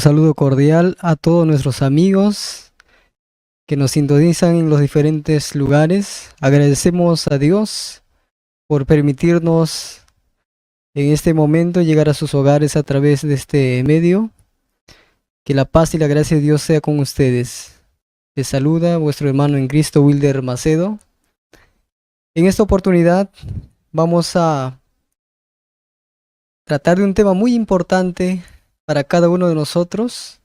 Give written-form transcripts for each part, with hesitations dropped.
saludo cordial a todos nuestros amigos que nos sintonizan en los diferentes lugares. Agradecemos a Dios por permitirnos en este momento llegar a sus hogares a través de este medio. Que la paz y la gracia de Dios sea con ustedes. Les saluda vuestro hermano en Cristo, Wilder Macedo. En esta oportunidad vamos a tratar de un tema muy importante para cada uno de nosotros,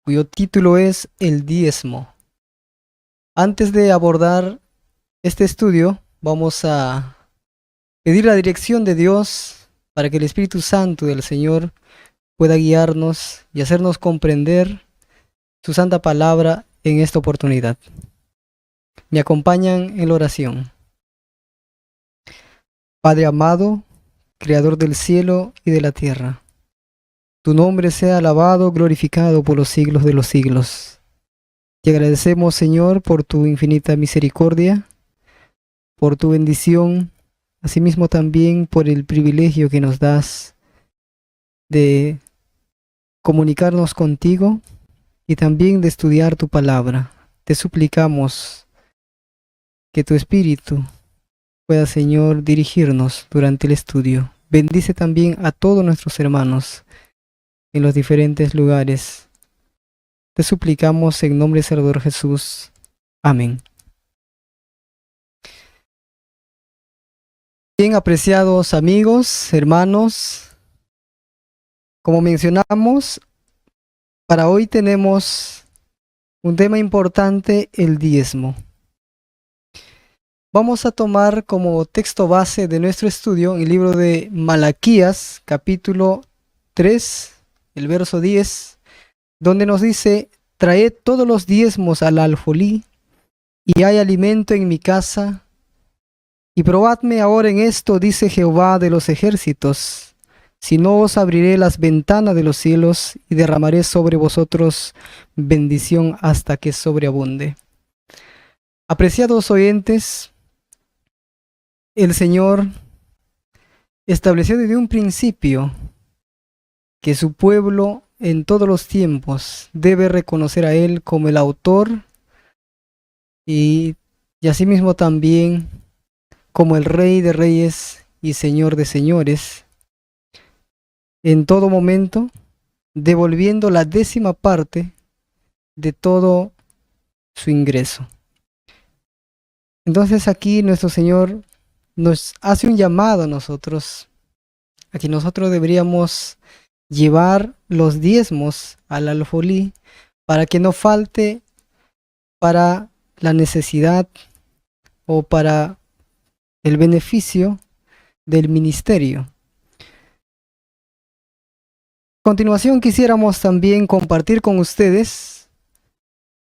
cuyo título es el diezmo. Antes de abordar este estudio, vamos a pedir la dirección de Dios para que el Espíritu Santo del Señor pueda guiarnos y hacernos comprender su santa palabra en esta oportunidad. Me acompañan en la oración. Padre amado, Creador del cielo y de la tierra, tu nombre sea alabado, glorificado por los siglos de los siglos. Te agradecemos, Señor, por tu infinita misericordia, por tu bendición, asimismo también por el privilegio que nos das de comunicarnos contigo y también de estudiar tu palabra. Te suplicamos que tu Espíritu pueda, Señor, dirigirnos durante el estudio. Bendice también a todos nuestros hermanos en los diferentes lugares. Te suplicamos en nombre del Salvador Jesús. Amén. Bien, apreciados amigos, hermanos, como mencionamos, para hoy tenemos un tema importante, el diezmo. Vamos a tomar como texto base de nuestro estudio el libro de Malaquías, capítulo 3, el verso 10, donde nos dice: traed todos los diezmos al alfolí, y hay alimento en mi casa, y probadme ahora en esto, dice Jehová de los ejércitos, si no os abriré las ventanas de los cielos, y derramaré sobre vosotros bendición hasta que sobreabunde. Apreciados oyentes, el Señor estableció desde un principio que su pueblo en todos los tiempos debe reconocer a Él como el autor y asimismo también como el Rey de Reyes y Señor de Señores, en todo momento devolviendo la 10ª parte de todo su ingreso. Entonces aquí nuestro Señor nos hace un llamado a nosotros, a que nosotros deberíamos llevar los diezmos al alfolí para que no falte para la necesidad o para el beneficio del ministerio. A continuación quisiéramos también compartir con ustedes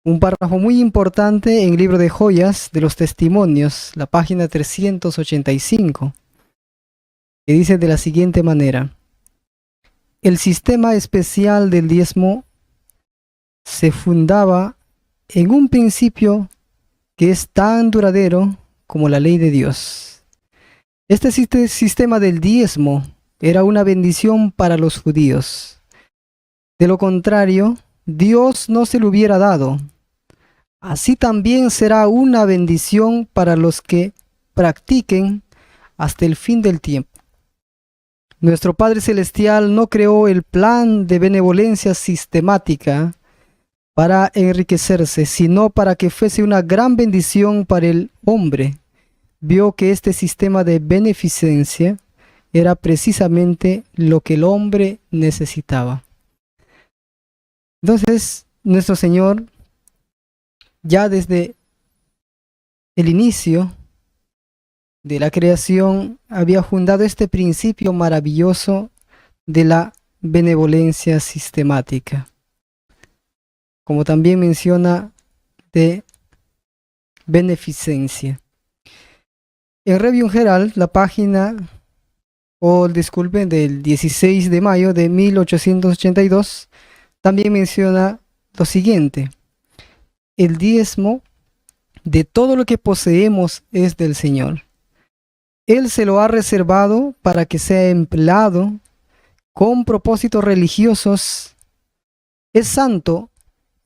un párrafo muy importante en el libro de Joyas de los Testimonios, la página 385, que dice de la siguiente manera: el sistema especial del diezmo se fundaba en un principio que es tan duradero como la ley de Dios. Este sistema del diezmo era una bendición para los judíos. De lo contrario, Dios no se lo hubiera dado. Así también será una bendición para los que practiquen hasta el fin del tiempo. Nuestro Padre Celestial no creó el plan de benevolencia sistemática para enriquecerse, sino para que fuese una gran bendición para el hombre. Vio que este sistema de beneficencia era precisamente lo que el hombre necesitaba. Entonces, nuestro Señor, ya desde el inicio de la creación, había fundado este principio maravilloso de la benevolencia sistemática, como también menciona de beneficencia. En Review Herald, la página, del 16 de mayo de 1882, también menciona lo siguiente: el diezmo de todo lo que poseemos es del Señor. Él se lo ha reservado para que sea empleado con propósitos religiosos Es santo,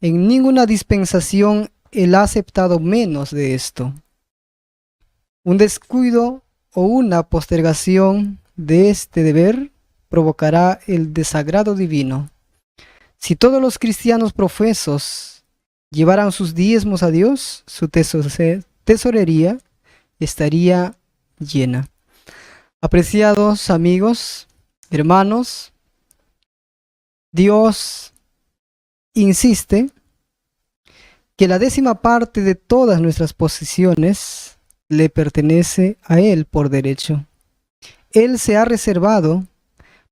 en ninguna dispensación Él ha aceptado menos de esto. Un descuido o una postergación de este deber provocará el desagrado divino. Si todos los cristianos profesos llevaran sus diezmos a Dios, su tesorería estaría llena. Apreciados amigos, hermanos, Dios insiste que la 10ª parte de todas nuestras posesiones le pertenece a Él por derecho. Él se ha reservado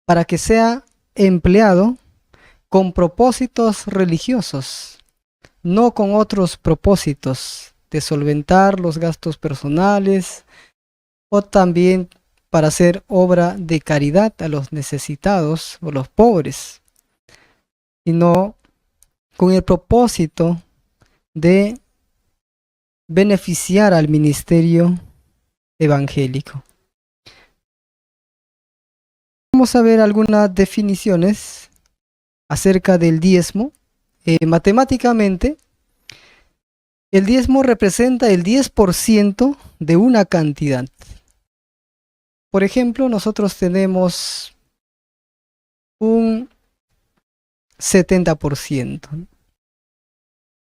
para que sea empleado con propósitos religiosos, no con otros propósitos de solventar los gastos personales o también para hacer obra de caridad a los necesitados o los pobres, sino con el propósito de beneficiar al ministerio evangélico. Vamos a ver algunas definiciones acerca del diezmo. Matemáticamente, el diezmo representa el 10% de una cantidad. Por ejemplo, nosotros tenemos un 70%.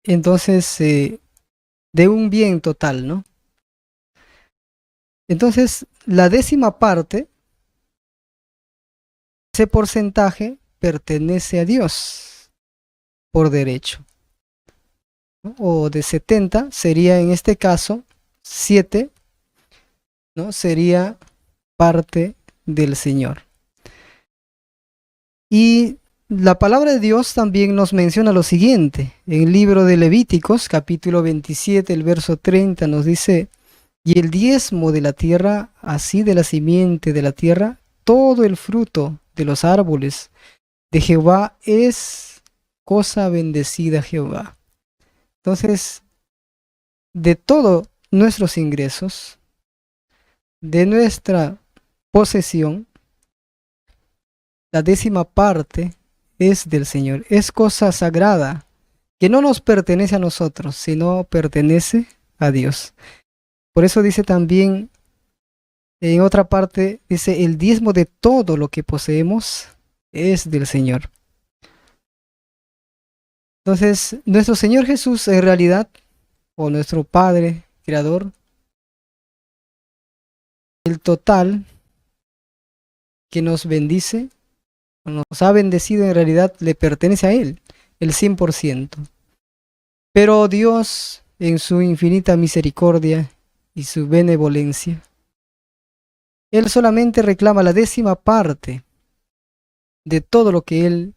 Entonces, de un bien total, ¿no? Entonces, la 10ª parte, ese porcentaje pertenece a Dios por derecho, ¿no? O de 70 sería en este caso 7, ¿no? Sería parte del Señor. Y la palabra de Dios también nos menciona lo siguiente. En el libro de Levíticos, capítulo 27, el verso 30, nos dice: y el diezmo de la tierra, así de la simiente de la tierra, todo el fruto de los árboles de Jehová es cosa bendecida Jehová. Entonces, de todos nuestros ingresos, de nuestra posesión, la 10ª parte es del Señor. Es cosa sagrada que no nos pertenece a nosotros, sino pertenece a Dios. Por eso dice también, en otra parte, dice: el diezmo de todo lo que poseemos es del Señor. Entonces, nuestro Señor Jesús en realidad, o nuestro Padre Creador, el total que nos bendice, o nos ha bendecido, en realidad le pertenece a Él, el 100%. Pero Dios, en su infinita misericordia y su benevolencia, Él solamente reclama la 10ª parte de todo lo que Él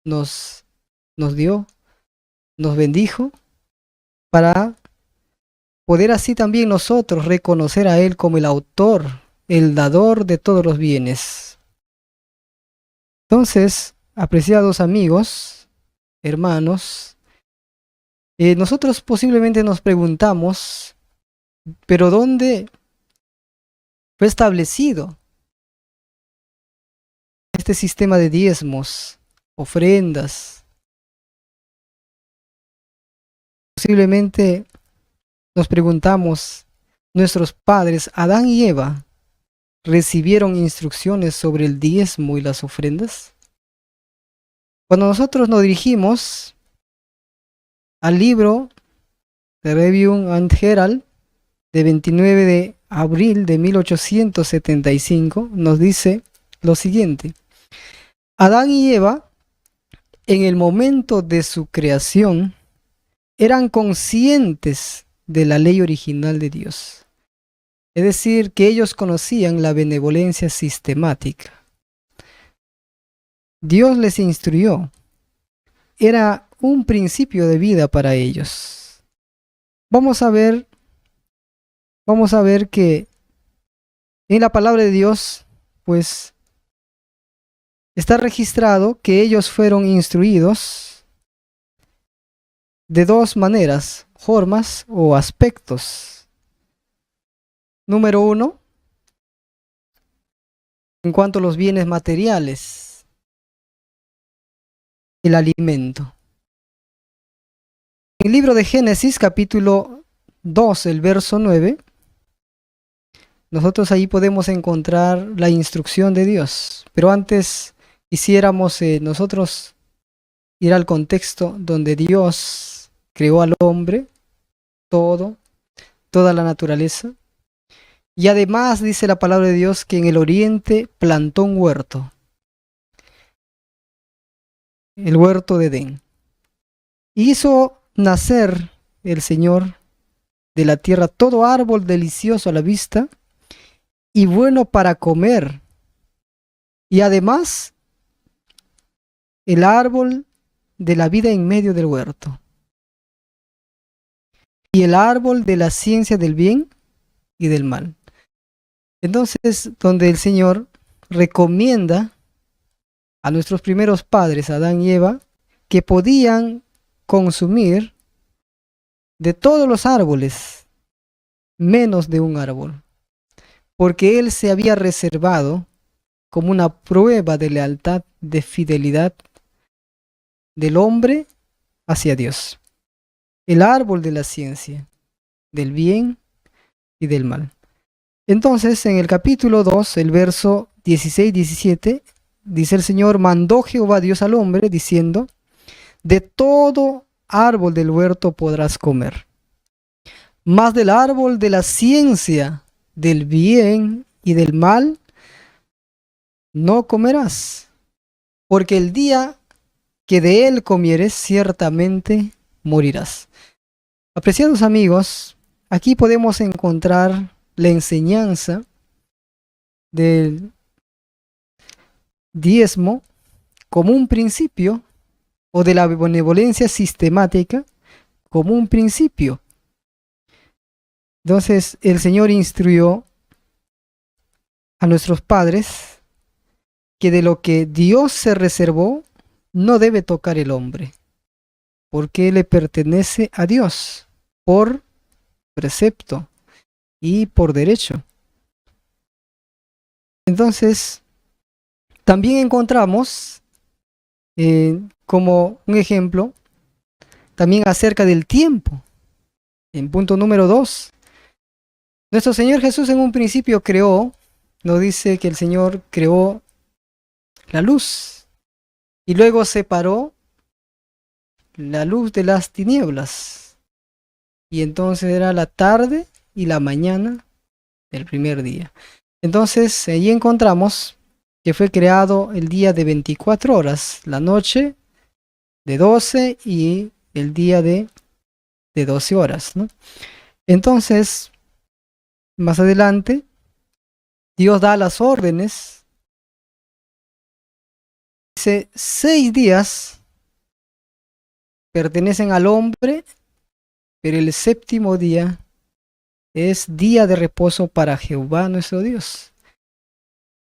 nos dio, nos bendijo, para poder así también nosotros reconocer a Él como el autor, el dador de todos los bienes. Entonces, apreciados amigos, hermanos, nosotros posiblemente nos preguntamos, ¿pero dónde fue establecido este sistema de diezmos, ofrendas? Posiblemente nos preguntamos, ¿nuestros padres Adán y Eva recibieron instrucciones sobre el diezmo y las ofrendas? Cuando nosotros nos dirigimos al libro de Review and Herald de 29 de abril de 1875, nos dice lo siguiente: Adán y Eva, en el momento de su creación, eran conscientes de la ley original de Dios. Es decir, que ellos conocían la benevolencia sistemática. Dios les instruyó. Era un principio de vida para ellos. Vamos a ver que en la palabra de Dios, pues, está registrado que ellos fueron instruidos de dos maneras, formas o aspectos. Número 1, en cuanto a los bienes materiales. el alimento. En el libro de Génesis, capítulo 2, el verso 9, nosotros ahí podemos encontrar la instrucción de Dios. Pero antes quisiéramos nosotros ir al contexto donde Dios creó al hombre, toda la naturaleza. Y además dice la palabra de Dios que en el oriente plantó un huerto, el huerto de Edén. Hizo nacer el Señor de la tierra todo árbol delicioso a la vista y bueno para comer. Y además el árbol de la vida en medio del huerto. Y el árbol de la ciencia del bien y del mal. Entonces, donde el Señor recomienda a nuestros primeros padres, Adán y Eva, que podían consumir de todos los árboles, menos de un árbol, porque Él se había reservado como una prueba de lealtad, de fidelidad del hombre hacia Dios. El árbol de la ciencia, del bien y del mal. Entonces, en el capítulo 2, el verso 16-17, dice el Señor, mandó Jehová Dios al hombre, diciendo, de todo árbol del huerto podrás comer, mas del árbol de la ciencia, del bien y del mal, no comerás, porque el día que de él comieres, ciertamente morirás. Apreciados amigos, aquí podemos encontrar la enseñanza del diezmo como un principio, o de la benevolencia sistemática como un principio. Entonces el Señor instruyó a nuestros padres que de lo que Dios se reservó no debe tocar el hombre, porque le pertenece a Dios por precepto y por derecho. Entonces, también encontramos como un ejemplo también acerca del tiempo. En punto número 2, nuestro Señor Jesús en un principio creó, nos dice que el Señor creó la luz y luego separó la luz de las tinieblas. Y entonces era la tarde y la mañana del primer día. Entonces allí encontramos que fue creado el día de 24 horas, la noche de 12 y el día de 12 horas, ¿no? Entonces, más adelante, Dios da las órdenes. Dice, 6 días pertenecen al hombre, pero el séptimo día es día de reposo para Jehová nuestro Dios.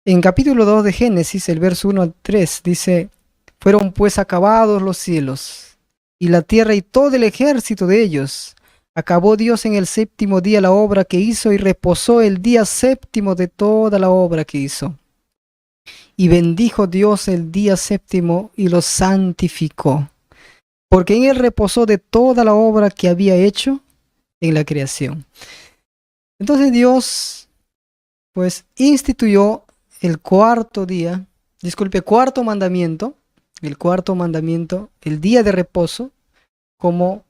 En capítulo 2 de Génesis, el verso 1 al 3, dice, fueron pues acabados los cielos, y la tierra y todo el ejército de ellos. Acabó Dios en el séptimo día la obra que hizo, y reposó el día séptimo de toda la obra que hizo. Y bendijo Dios el día séptimo, y lo santificó, porque en él reposó de toda la obra que había hecho en la creación. Entonces Dios, pues, instituyó el cuarto mandamiento, el día de reposo, como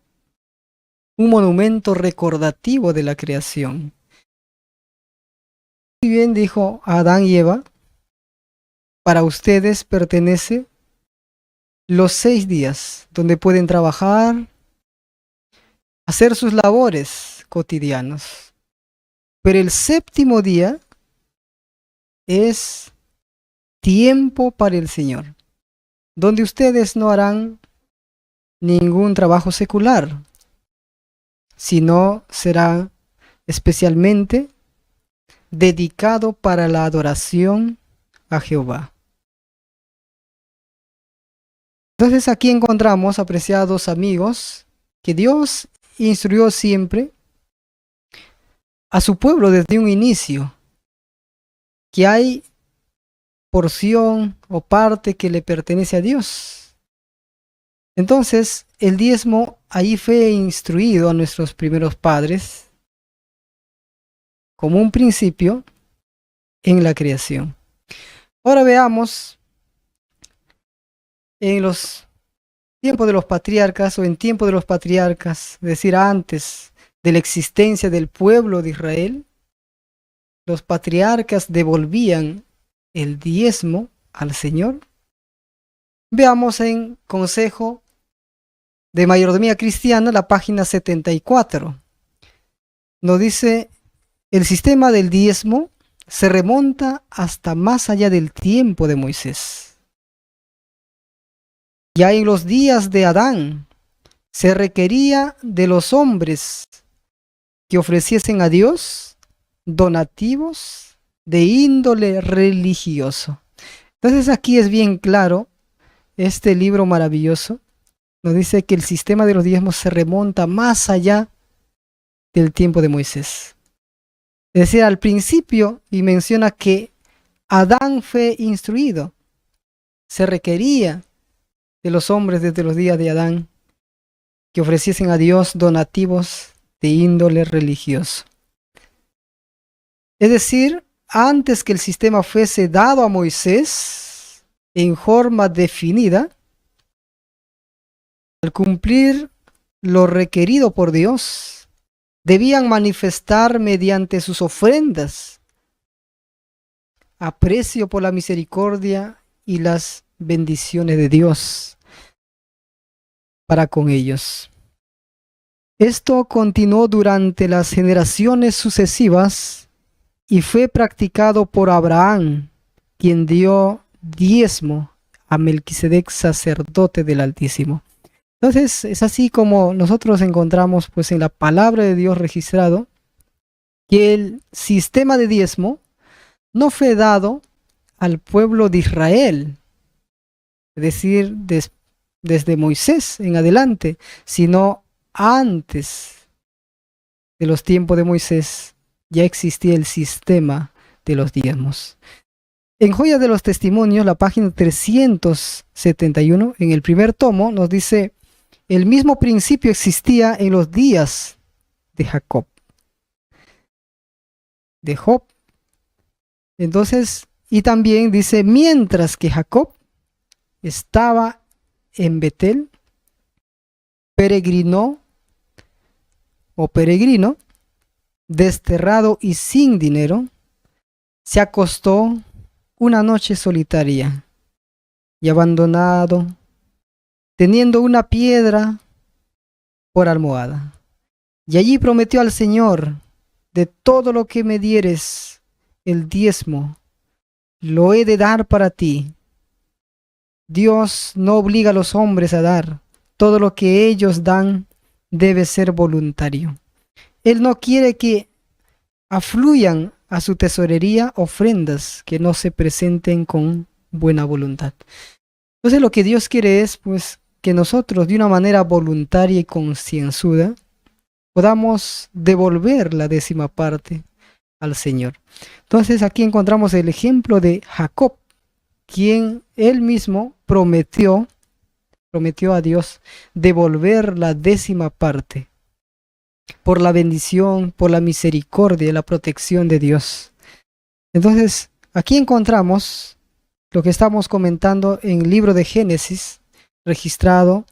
un monumento recordativo de la creación. Muy bien dijo a Adán y Eva, para ustedes pertenece los 6 días donde pueden trabajar, hacer sus labores cotidianos. Pero el séptimo día es tiempo para el Señor, donde ustedes no harán ningún trabajo secular, sino será especialmente dedicado para la adoración a Jehová. Entonces aquí encontramos, apreciados amigos, que Dios instruyó siempre a su pueblo desde un inicio, que hay porción o parte que le pertenece a Dios. Entonces, el diezmo ahí fue instruido a nuestros primeros padres como un principio en la creación. Ahora veamos en los tiempos de los patriarcas o en tiempo de los patriarcas, es decir, antes de la existencia del pueblo de Israel, los patriarcas devolvían el diezmo al Señor. Veamos en Consejo de Mayordomía Cristiana, la página 74. Nos dice, el sistema del diezmo se remonta hasta más allá del tiempo de Moisés. Ya en los días de Adán se requería de los hombres que ofreciesen a Dios donativos de índole religioso. Entonces aquí es bien claro, este libro maravilloso nos dice que el sistema de los diezmos se remonta más allá del tiempo de Moisés. Es decir, al principio, y menciona que Adán fue instruido, se requería de los hombres desde los días de Adán que ofreciesen a Dios donativos de índole religioso. Es decir, antes que el sistema fuese dado a Moisés en forma definida, al cumplir lo requerido por Dios, debían manifestar mediante sus ofrendas aprecio por la misericordia y las bendiciones de Dios para con ellos. Esto continuó durante las generaciones sucesivas y fue practicado por Abraham, quien dio diezmo a Melquisedec, sacerdote del Altísimo. Entonces es así como nosotros encontramos pues en la palabra de Dios registrado que el sistema de diezmo no fue dado al pueblo de Israel, es decir, desde Moisés en adelante, sino antes de los tiempos de Moisés ya existía el sistema de los diezmos. En Joyas de los Testimonios, la página 371, en el primer tomo, nos dice, el mismo principio existía en los días de Jacob, de Job. Entonces, y también dice, mientras que Jacob estaba en Betel, peregrino, desterrado y sin dinero, se acostó una noche solitaria y abandonado, teniendo una piedra por almohada. Y allí prometió al Señor, de todo lo que me dieres, el diezmo, lo he de dar para ti. Dios no obliga a los hombres a dar, todo lo que ellos dan debe ser voluntario. Él no quiere que afluyan a su tesorería ofrendas que no se presenten con buena voluntad. Entonces lo que Dios quiere es pues que nosotros de una manera voluntaria y concienzuda podamos devolver la 10ª parte al Señor. Entonces aquí encontramos el ejemplo de Jacob, quien él mismo prometió a Dios devolver la 10ª parte por la bendición, por la misericordia y la protección de Dios. Entonces aquí encontramos lo que estamos comentando en el libro de Génesis, registrado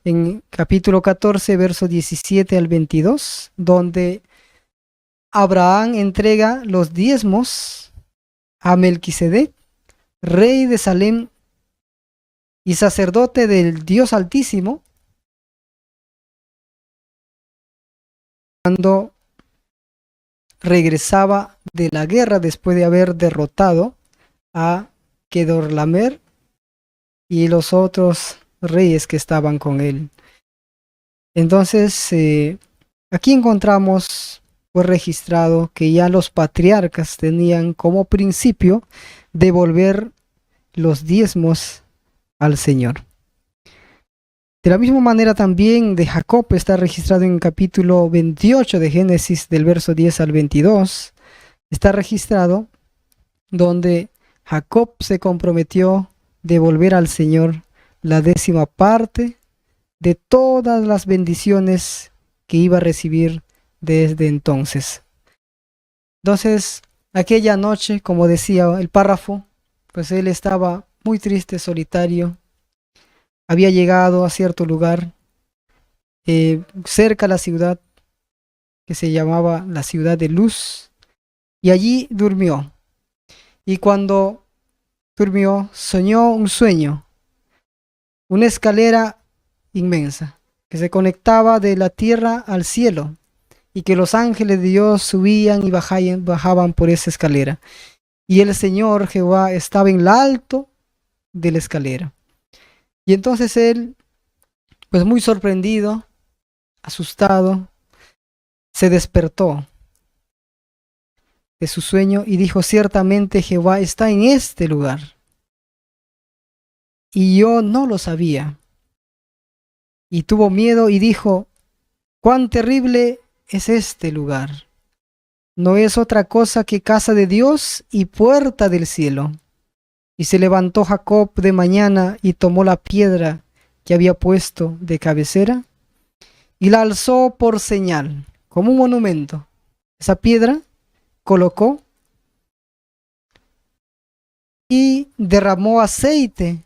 en capítulo 14, verso 17 al 22, donde Abraham entrega los diezmos a Melquisedec, rey de Salem y sacerdote del Dios Altísimo, cuando regresaba de la guerra después de haber derrotado a Kedorlaomer y los otros reyes que estaban con él. Entonces, aquí encontramos pues registrado que ya los patriarcas tenían como principio devolver los diezmos al Señor. De la misma manera también de Jacob está registrado en el capítulo 28 de Génesis, del verso 10 al 22, está registrado donde Jacob se comprometió devolver al Señor la 10ª parte de todas las bendiciones que iba a recibir desde entonces. Entonces, aquella noche, como decía el párrafo, pues él estaba muy triste, solitario. Había llegado a cierto lugar cerca a la ciudad que se llamaba la ciudad de Luz, y allí durmió. Y cuando durmió, soñó un sueño, una escalera inmensa que se conectaba de la tierra al cielo, y que los ángeles de Dios subían y bajaban por esa escalera. Y el Señor Jehová estaba en lo alto de la escalera. Y entonces él, pues muy sorprendido, asustado, se despertó de su sueño y dijo: ciertamente Jehová está en este lugar. Y yo no lo sabía. Y tuvo miedo y dijo: cuán terrible es este lugar. No es otra cosa que casa de Dios y puerta del cielo. Y se levantó Jacob de mañana y tomó la piedra que había puesto de cabecera y la alzó por señal, como un monumento. Esa piedra colocó y derramó aceite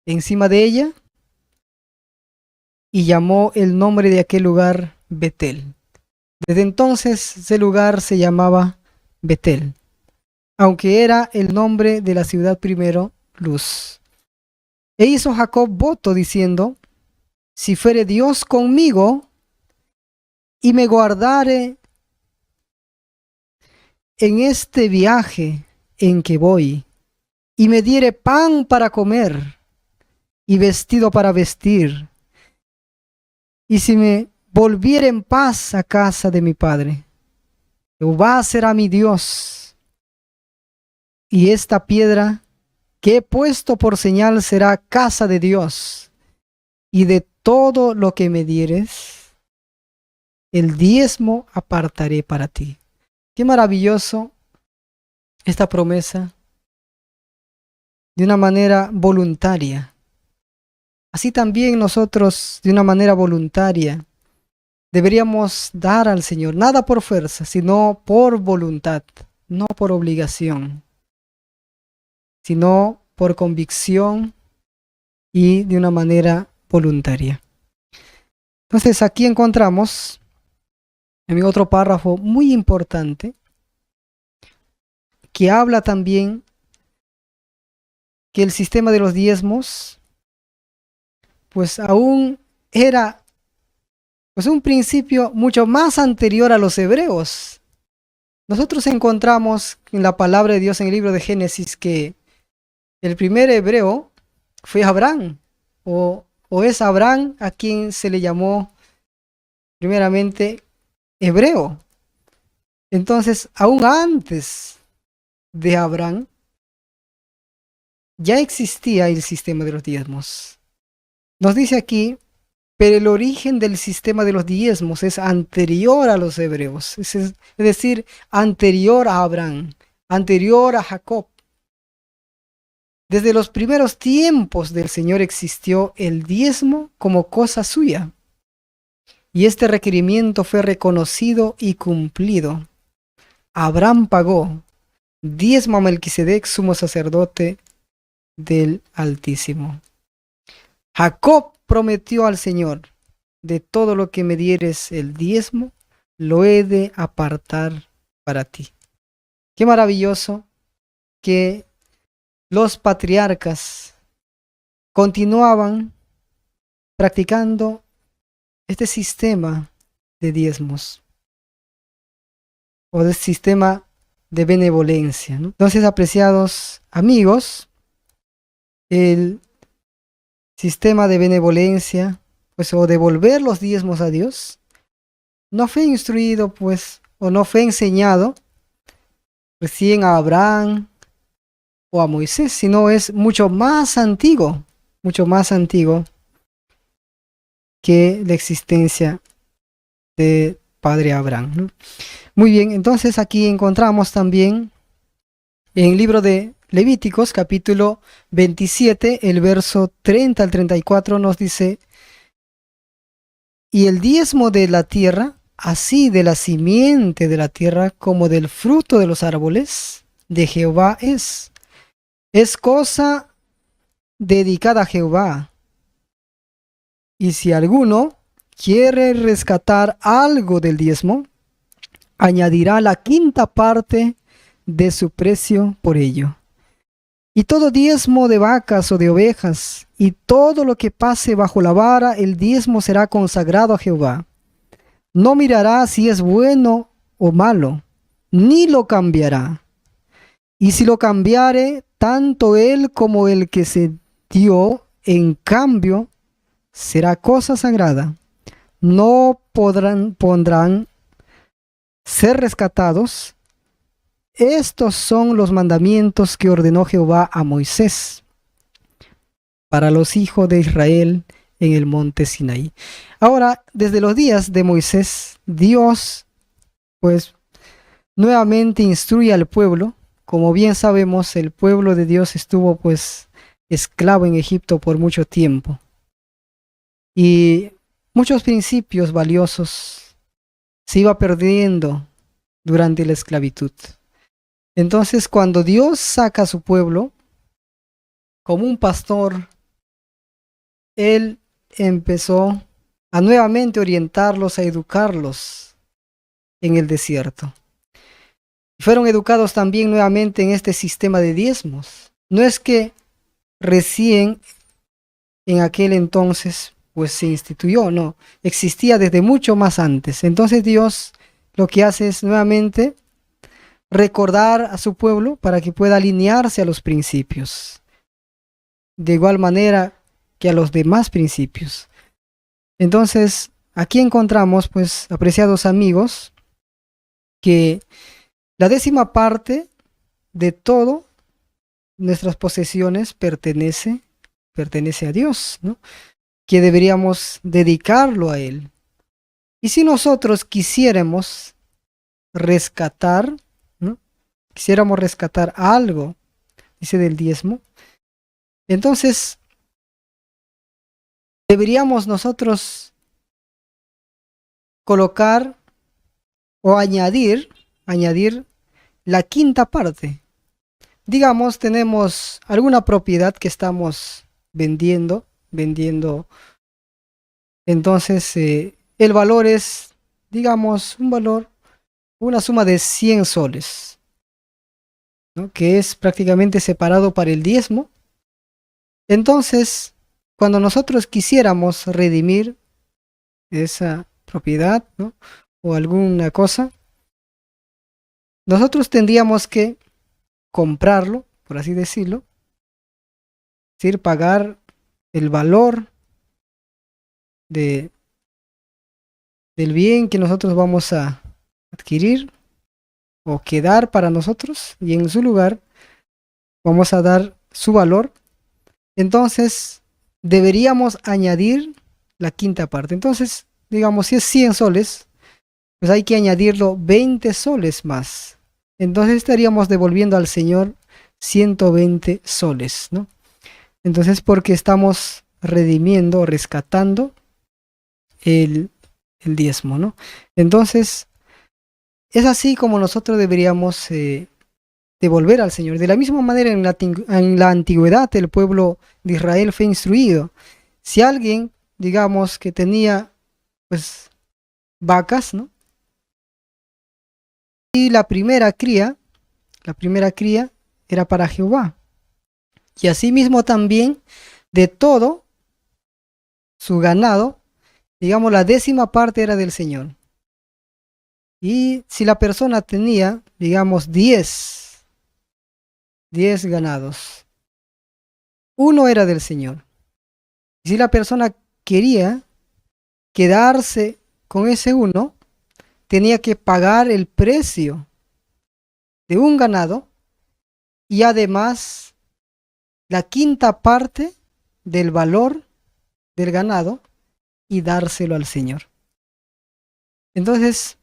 encima de ella y llamó el nombre de aquel lugar Betel. Desde entonces ese lugar se llamaba Betel, aunque era el nombre de la ciudad primero, Luz. E hizo Jacob voto diciendo: si fuere Dios conmigo y me guardare en este viaje en que voy, y me diere pan para comer y vestido para vestir, y si me volviere en paz a casa de mi padre, Jehová será mi Dios, y esta piedra que he puesto por señal será casa de Dios, y de todo lo que me dieres, el diezmo apartaré para ti. Qué maravilloso esta promesa, de una manera voluntaria. Así también nosotros, de una manera voluntaria, deberíamos dar al Señor, nada por fuerza, sino por voluntad, no por obligación, sino por convicción y de una manera voluntaria. Entonces aquí encontramos en otro párrafo muy importante que habla también que el sistema de los diezmos pues aún era pues un principio mucho más anterior a los hebreos. Nosotros encontramos en la palabra de Dios en el libro de Génesis que el primer hebreo fue Abraham, o es Abraham a quien se le llamó primeramente hebreo. Entonces, aún antes de Abraham, ya existía el sistema de los diezmos. Nos dice aquí: pero el origen del sistema de los diezmos es anterior a los hebreos, es decir, anterior a Abraham, anterior a Jacob. Desde los primeros tiempos del Señor existió el diezmo como cosa suya, y este requerimiento fue reconocido y cumplido. Abraham pagó diezmo a Melquisedec, sumo sacerdote del Altísimo. Jacob prometió al Señor: de todo lo que me dieres el diezmo, lo he de apartar para ti. Qué maravilloso que los patriarcas continuaban practicando este sistema de diezmos o de sistema de benevolencia, ¿no? Entonces, apreciados amigos, el sistema de benevolencia, pues, o devolver los diezmos a Dios, no fue instruido, pues, o no fue enseñado recién a Abraham o a Moisés, sino es mucho más antiguo que la existencia de Padre Abraham, ¿no? Muy bien, entonces aquí encontramos también en el libro de Levíticos, capítulo 27, el verso 30 al 34, nos dice: Y el diezmo de la tierra, así de la simiente de la tierra como del fruto de los árboles, de Jehová es. Es cosa dedicada a Jehová. Y si alguno quiere rescatar algo del diezmo, añadirá la quinta parte de su precio por ello. Y todo diezmo de vacas o de ovejas, y todo lo que pase bajo la vara, el diezmo será consagrado a Jehová. No mirará si es bueno o malo, ni lo cambiará. Y si lo cambiare, tanto él como el que se dio en cambio, será cosa sagrada. No pondrán ser rescatados. Estos son los mandamientos que ordenó Jehová a Moisés para los hijos de Israel en el monte Sinaí. Ahora, desde los días de Moisés, Dios, pues, nuevamente instruye al pueblo. Como bien sabemos, el pueblo de Dios estuvo, pues, esclavo en Egipto por mucho tiempo. Y muchos principios valiosos se iba perdiendo durante la esclavitud. Entonces, cuando Dios saca a su pueblo, como un pastor, Él empezó a nuevamente orientarlos, a educarlos en el desierto. Fueron educados también nuevamente en este sistema de diezmos. No es que recién en aquel entonces pues se instituyó, no, existía desde mucho más antes. Entonces Dios lo que hace es nuevamente recordar a su pueblo para que pueda alinearse a los principios, de igual manera que a los demás principios. Entonces, aquí encontramos, pues, apreciados amigos, que la 10ª parte de todo nuestras posesiones pertenece a Dios, ¿no? Que deberíamos dedicarlo a Él. Y si nosotros quisiéramos rescatar, ¿no? Quisiéramos rescatar algo, dice del diezmo, entonces deberíamos nosotros colocar o añadir la quinta parte. Digamos, tenemos alguna propiedad que estamos vendiendo, entonces el valor es, digamos, una suma de 100 soles, ¿no? Que es prácticamente separado para el diezmo. Entonces, cuando nosotros quisiéramos redimir esa propiedad, ¿no? O alguna cosa, nosotros tendríamos que comprarlo, por así decirlo, es decir, pagar el valor del bien que nosotros vamos a adquirir o quedar para nosotros, y en su lugar vamos a dar su valor. Entonces deberíamos añadir la quinta parte. Entonces, digamos, si es 100 soles, pues hay que añadirlo 20 soles más. Entonces estaríamos devolviendo al Señor 120 soles, ¿no? Entonces, porque estamos redimiendo, rescatando el diezmo, ¿no? Entonces, es así como nosotros deberíamos devolver al Señor. De la misma manera, en la antigüedad, el pueblo de Israel fue instruido. Si alguien, digamos, que tenía, pues, vacas, ¿no? Y la primera cría era para Jehová. Y asimismo también de todo su ganado, digamos, la 10ª parte era del Señor. Y si la persona tenía, digamos, 10 ganados, uno era del Señor. Y si la persona quería quedarse con ese uno, tenía que pagar el precio de un ganado y además la quinta parte del valor del ganado y dárselo al Señor. Entonces,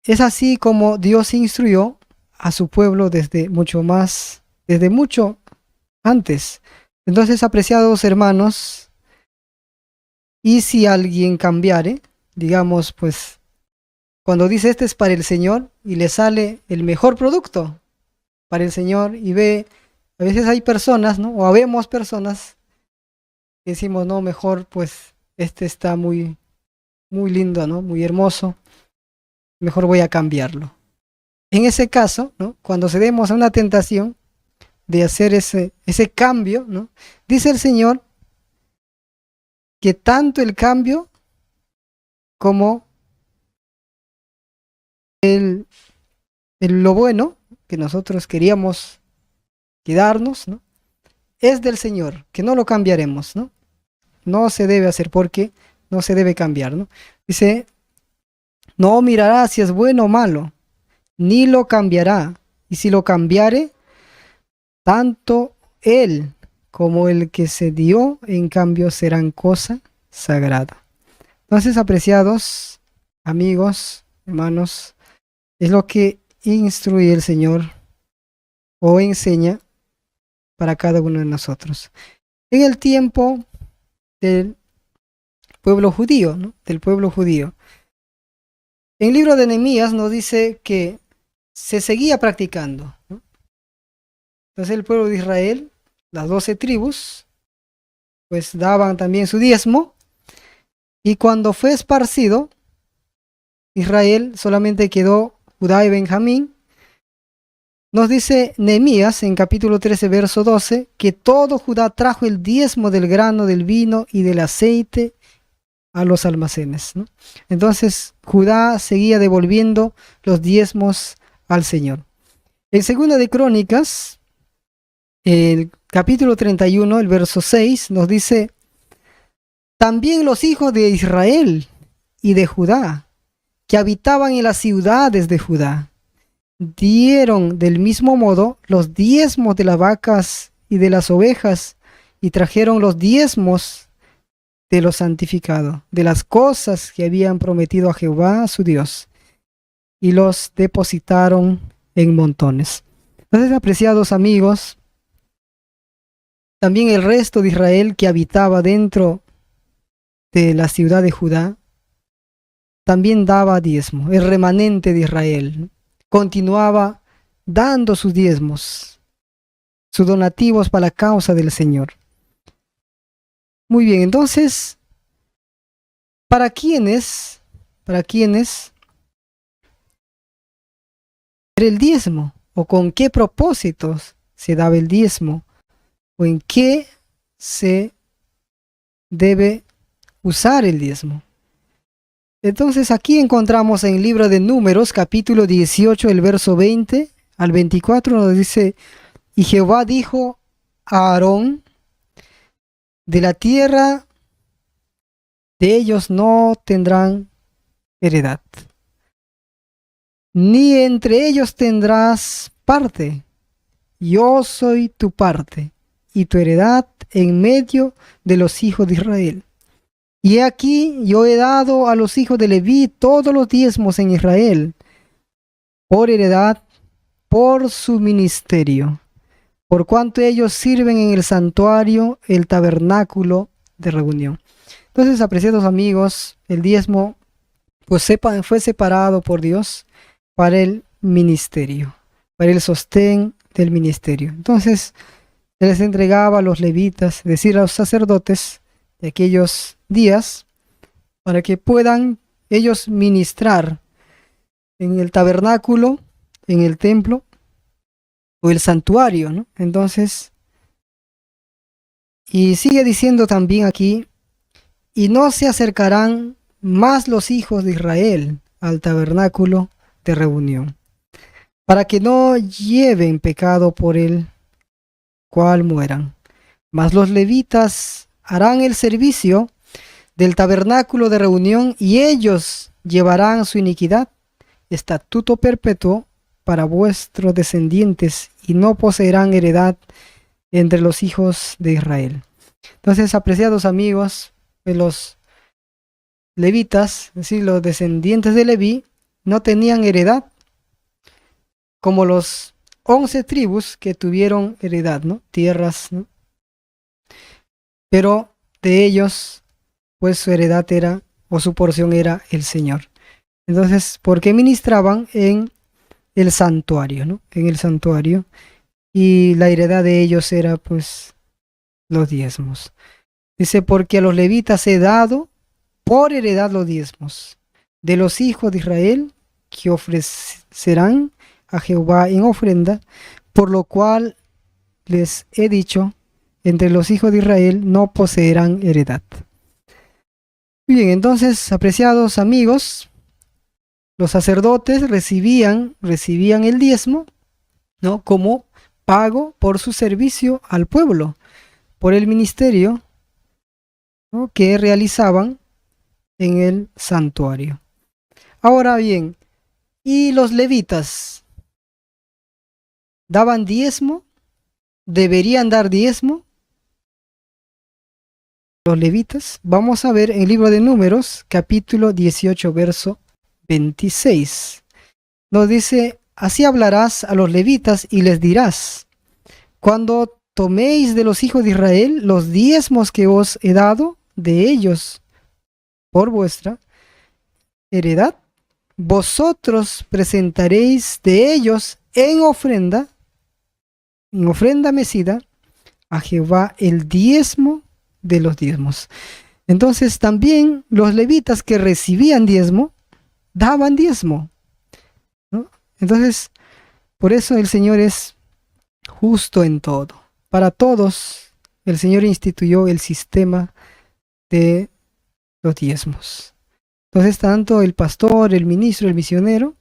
es así como Dios instruyó a su pueblo desde mucho antes. Entonces, apreciados hermanos, Y si alguien cambiare, digamos, pues, cuando dice este es para el Señor y le sale el mejor producto para el Señor y ve, a veces hay personas, ¿no? O habemos personas que decimos, no, mejor, pues, este está muy, muy lindo, ¿no? Muy hermoso, mejor voy a cambiarlo. En ese caso, ¿no? Cuando cedemos a una tentación de hacer ese cambio, ¿no? Dice el Señor que tanto el cambio como lo bueno que nosotros queríamos quedarnos, ¿no? Es del Señor, que no lo cambiaremos, ¿no? No se debe hacer porque no se debe cambiar, ¿no? Dice, no mirará si es bueno o malo, ni lo cambiará. Y si lo cambiare, tanto él como el que se dio, en cambio, serán cosa sagrada. Entonces, apreciados amigos, hermanos, es lo que instruye el Señor o enseña para cada uno de nosotros. En el tiempo del pueblo judío, ¿no? Del pueblo judío. En el libro de Nehemías nos dice que se seguía practicando, ¿no? Entonces el pueblo de Israel, las 12 tribus, pues daban también su diezmo, y cuando fue esparcido, Israel solamente quedó Judá y Benjamín. Nos dice Nehemías en capítulo 13, verso 12, que todo Judá trajo el diezmo del grano, del vino y del aceite a los almacenes, ¿no? Entonces Judá seguía devolviendo los diezmos al Señor. En Segunda de Crónicas, el capítulo 31, el verso 6, nos dice, también los hijos de Israel y de Judá, que habitaban en las ciudades de Judá, dieron del mismo modo los diezmos de las vacas y de las ovejas, y trajeron los diezmos de lo santificado, de las cosas que habían prometido a Jehová su Dios, y los depositaron en montones. Entonces, apreciados amigos, también el resto de Israel que habitaba dentro de la ciudad de Judá, también daba diezmo. El remanente de Israel continuaba dando sus diezmos, sus donativos para la causa del Señor. Muy bien, entonces, ¿para quiénes era el diezmo? ¿O con qué propósitos se daba el diezmo? ¿O en qué se debe usar el diezmo? Entonces aquí encontramos en el libro de Números, capítulo 18, el verso 20 al 24, nos dice, y Jehová dijo a Aarón, de la tierra de ellos no tendrán heredad, ni entre ellos tendrás parte. Yo soy tu parte y tu heredad en medio de los hijos de Israel. Y aquí yo he dado a los hijos de Leví todos los diezmos en Israel, por heredad, por su ministerio, por cuanto ellos sirven en el santuario, el tabernáculo de reunión. Entonces, apreciados amigos, el diezmo pues fue separado por Dios para el ministerio, para el sostén del ministerio. Entonces, se les entregaba a los levitas, es decir, a los sacerdotes de aquellos días, para que puedan ellos ministrar en el tabernáculo, en el templo o el santuario, ¿no? Entonces, y sigue diciendo también aquí, y no se acercarán más los hijos de Israel al tabernáculo de reunión, para que no lleven pecado por el cual mueran. Mas los levitas harán el servicio del tabernáculo de reunión, y ellos llevarán su iniquidad, estatuto perpetuo para vuestros descendientes, y no poseerán heredad entre los hijos de Israel. Entonces, apreciados amigos, los levitas, es decir, los descendientes de Leví, no tenían heredad como los 11 tribus que tuvieron heredad, ¿no? Tierras, ¿no? Pero de ellos pues su heredad era, o su porción era el Señor. Entonces, porque ministraban en el santuario, ¿no? En el santuario. Y la heredad de ellos era, pues, los diezmos. Dice, porque a los levitas he dado por heredad los diezmos de los hijos de Israel que ofrecerán a Jehová en ofrenda, por lo cual les he dicho, entre los hijos de Israel no poseerán heredad. Bien, entonces, apreciados amigos, los sacerdotes recibían el diezmo, ¿no? Como pago por su servicio al pueblo, por el ministerio, ¿no?, que realizaban en el santuario. Ahora bien, ¿y los levitas daban diezmo? ¿Deberían dar diezmo los levitas? Vamos a ver en el libro de Números, capítulo 18, verso 26. Nos dice, así hablarás a los levitas y les dirás, cuando toméis de los hijos de Israel los diezmos que os he dado de ellos por vuestra heredad, vosotros presentaréis de ellos en ofrenda mecida, a Jehová el diezmo de los diezmos. Entonces también los levitas que recibían diezmo, daban diezmo, ¿no? Entonces, por eso el Señor es justo en todo. Para todos, el Señor instituyó el sistema de los diezmos. Entonces, tanto el pastor, el ministro, el misionero,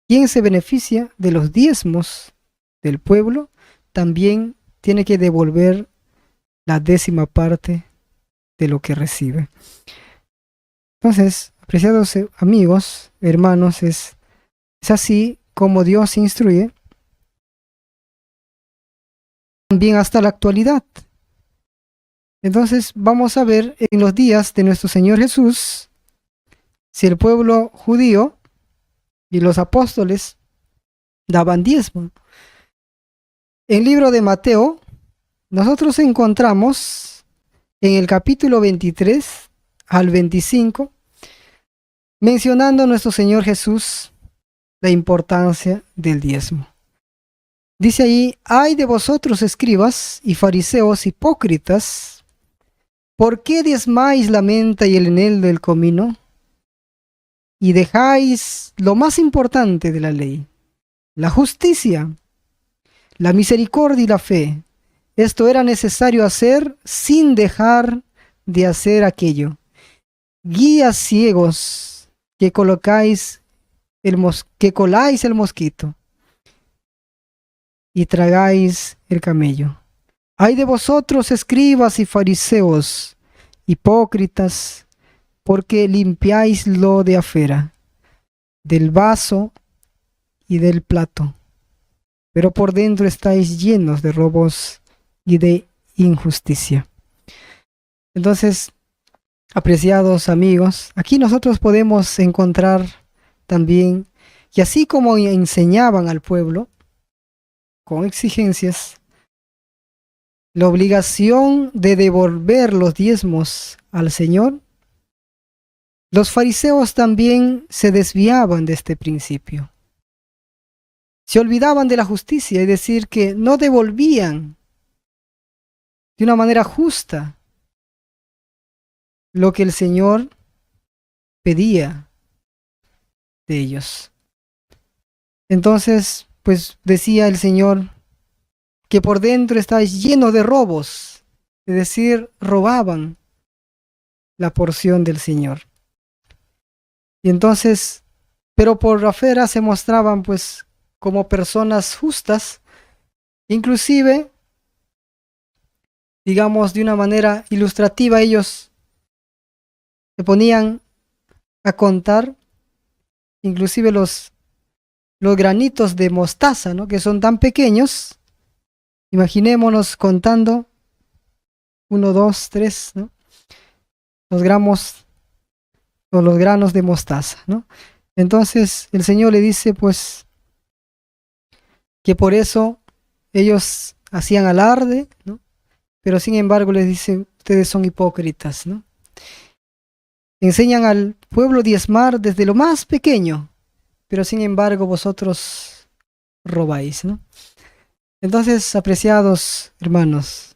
quien se beneficia de los diezmos del pueblo, también tiene que devolver la 10ª parte de lo que recibe. Entonces, apreciados amigos, hermanos, es así como Dios instruye también hasta la actualidad. Entonces, vamos a ver en los días de nuestro Señor Jesús, si el pueblo judío y los apóstoles daban diezmo. En el libro de Mateo, nosotros encontramos en el capítulo 23 al 25, mencionando a nuestro Señor Jesús la importancia del diezmo. Dice ahí, ay de vosotros escribas y fariseos hipócritas, ¿por qué diezmáis la menta y el eneldo del comino? Y dejáis lo más importante de la ley, la justicia, la misericordia y la fe. Esto era necesario hacer sin dejar de hacer aquello. Guías ciegos que coláis el mosquito y tragáis el camello. Ay de vosotros, escribas y fariseos, hipócritas, porque limpiáis lo de afuera, del vaso y del plato, pero por dentro estáis llenos de robos y de injusticia. Entonces, apreciados amigos, aquí nosotros podemos encontrar también que así como enseñaban al pueblo con exigencias, la obligación de devolver los diezmos al Señor, los fariseos también se desviaban de este principio. Se olvidaban de la justicia, es decir, que no devolvían de una manera justa lo que el Señor pedía de ellos. Entonces, pues decía el Señor que por dentro estáis lleno de robos, es decir, robaban la porción del Señor. Y entonces, pero por afuera se mostraban pues como personas justas, inclusive, digamos de una manera ilustrativa, ellos se ponían a contar inclusive los granitos de mostaza, ¿no?, que son tan pequeños. Imaginémonos contando 1, 2, 3, ¿no?, los gramos o los granos de mostaza, ¿no? Entonces el Señor le dice pues que por eso ellos hacían alarde, ¿no?, pero sin embargo les dice, ustedes son hipócritas, ¿no? Enseñan al pueblo diezmar desde lo más pequeño, pero sin embargo vosotros robáis, ¿no? Entonces, apreciados hermanos,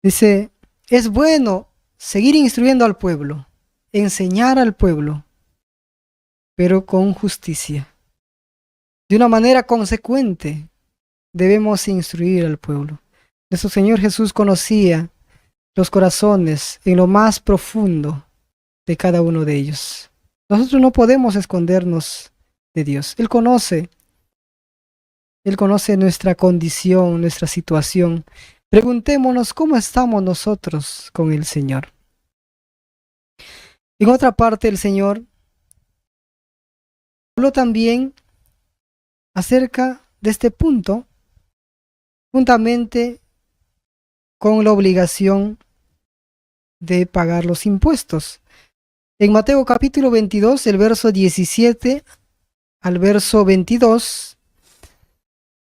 dice, es bueno seguir instruyendo al pueblo, enseñar al pueblo, pero con justicia. De una manera consecuente debemos instruir al pueblo. Nuestro Señor Jesús conocía los corazones en lo más profundo de cada uno de ellos. Nosotros no podemos escondernos de Dios. Él conoce nuestra condición, nuestra situación. Preguntémonos cómo estamos nosotros con el Señor. En otra parte, el Señor habló también acerca de este punto, juntamente con la obligación de pagar los impuestos. En Mateo capítulo 22, el verso 17 al verso 22,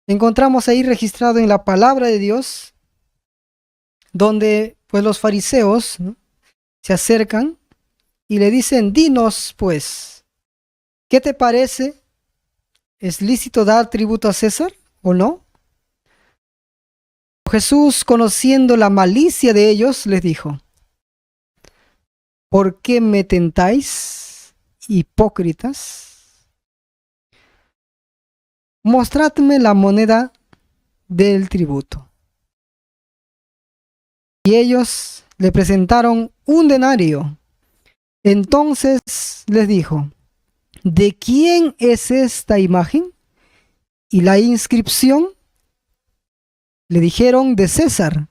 encontramos ahí registrado en la palabra de Dios, donde pues los fariseos, ¿no?, se acercan y le dicen, dinos pues, ¿qué te parece? ¿Es lícito dar tributo a César o no? Jesús, conociendo la malicia de ellos, les dijo, ¿por qué me tentáis, hipócritas? Mostradme la moneda del tributo. Y ellos le presentaron un denario. Entonces les dijo, ¿de quién es esta imagen y la inscripción? Le dijeron, de César.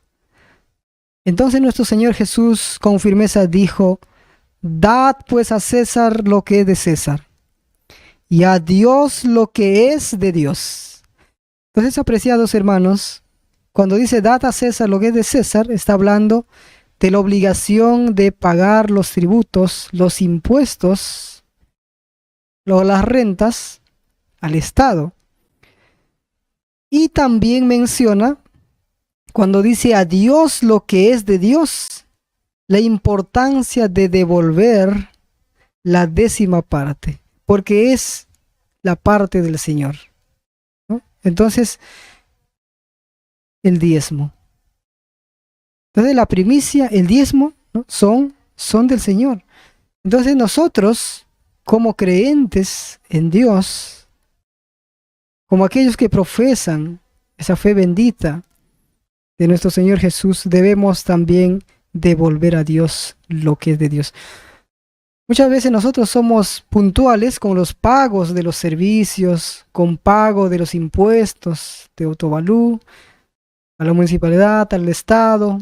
Entonces nuestro Señor Jesús con firmeza dijo, dad pues a César lo que es de César, y a Dios lo que es de Dios. Entonces, apreciados hermanos, cuando dice dad a César lo que es de César, está hablando de la obligación de pagar los tributos, los impuestos, las rentas al Estado. Y también menciona, cuando dice a Dios lo que es de Dios, la importancia de devolver la 10ª parte, porque es la parte del Señor, ¿no? Entonces, el diezmo. Entonces, la primicia, el diezmo, ¿no?, son del Señor. Entonces, nosotros, como creyentes en Dios, como aquellos que profesan esa fe bendita de nuestro Señor Jesús, debemos también devolver a Dios lo que es de Dios. Muchas veces nosotros somos puntuales con los pagos de los servicios, con pago de los impuestos de autovalú, a la municipalidad, al Estado,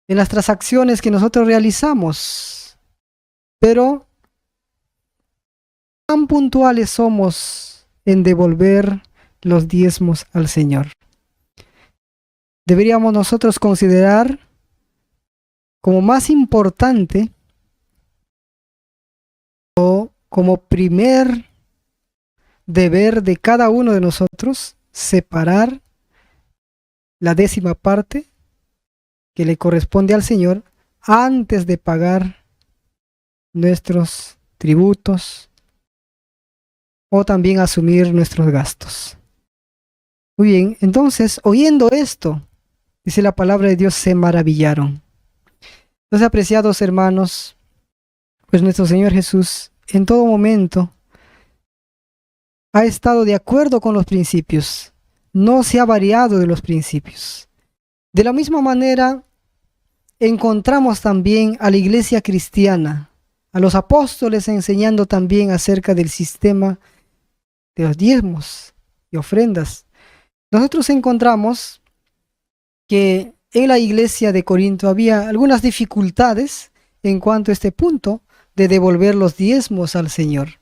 en las transacciones que nosotros realizamos, pero tan puntuales somos en devolver los diezmos al Señor. Deberíamos nosotros considerar como más importante o como primer deber de cada uno de nosotros separar la 10ª parte que le corresponde al Señor antes de pagar nuestros tributos o también asumir nuestros gastos. Muy bien, entonces, oyendo esto, dice la palabra de Dios, se maravillaron. Entonces, apreciados hermanos, pues nuestro Señor Jesús en todo momento ha estado de acuerdo con los principios, no se ha variado de los principios. De la misma manera, encontramos también a la iglesia cristiana, a los apóstoles enseñando también acerca del sistema de los diezmos y ofrendas. Nosotros encontramos que en la iglesia de Corinto había algunas dificultades en cuanto a este punto de devolver los diezmos al Señor.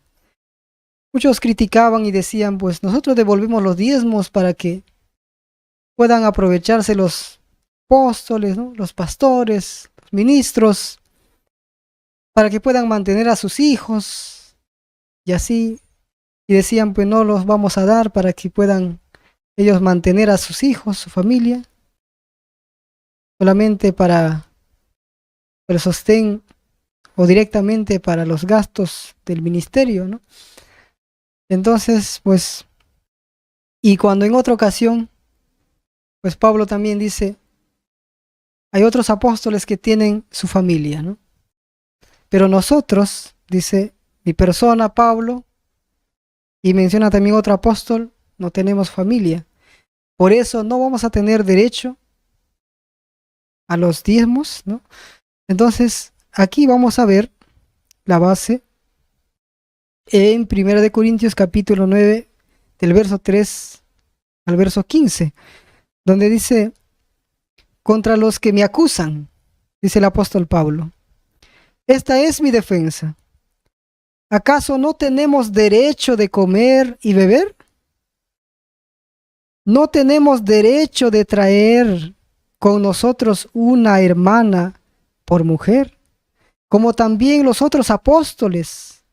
Muchos criticaban y decían, pues nosotros devolvemos los diezmos para que puedan aprovecharse los apóstoles, ¿no?, los pastores, los ministros, para que puedan mantener a sus hijos y así. Y decían, pues no los vamos a dar para que puedan ellos mantener a sus hijos, su familia, solamente para el sostén o directamente para los gastos del ministerio, ¿no? Entonces, pues, y cuando en otra ocasión, pues Pablo también dice, hay otros apóstoles que tienen su familia, ¿no? Pero nosotros, dice, mi persona, Pablo, y menciona también otro apóstol, no tenemos familia. Por eso no vamos a tener derecho a los diezmos, ¿no? Entonces, aquí vamos a ver la base en 1 de Corintios capítulo 9, del verso 3 al verso 15, donde dice, contra los que me acusan, dice el apóstol Pablo, esta es mi defensa. ¿Acaso no tenemos derecho de comer y beber? ¿No tenemos derecho de traer con nosotros una hermana por mujer, como también los otros apóstoles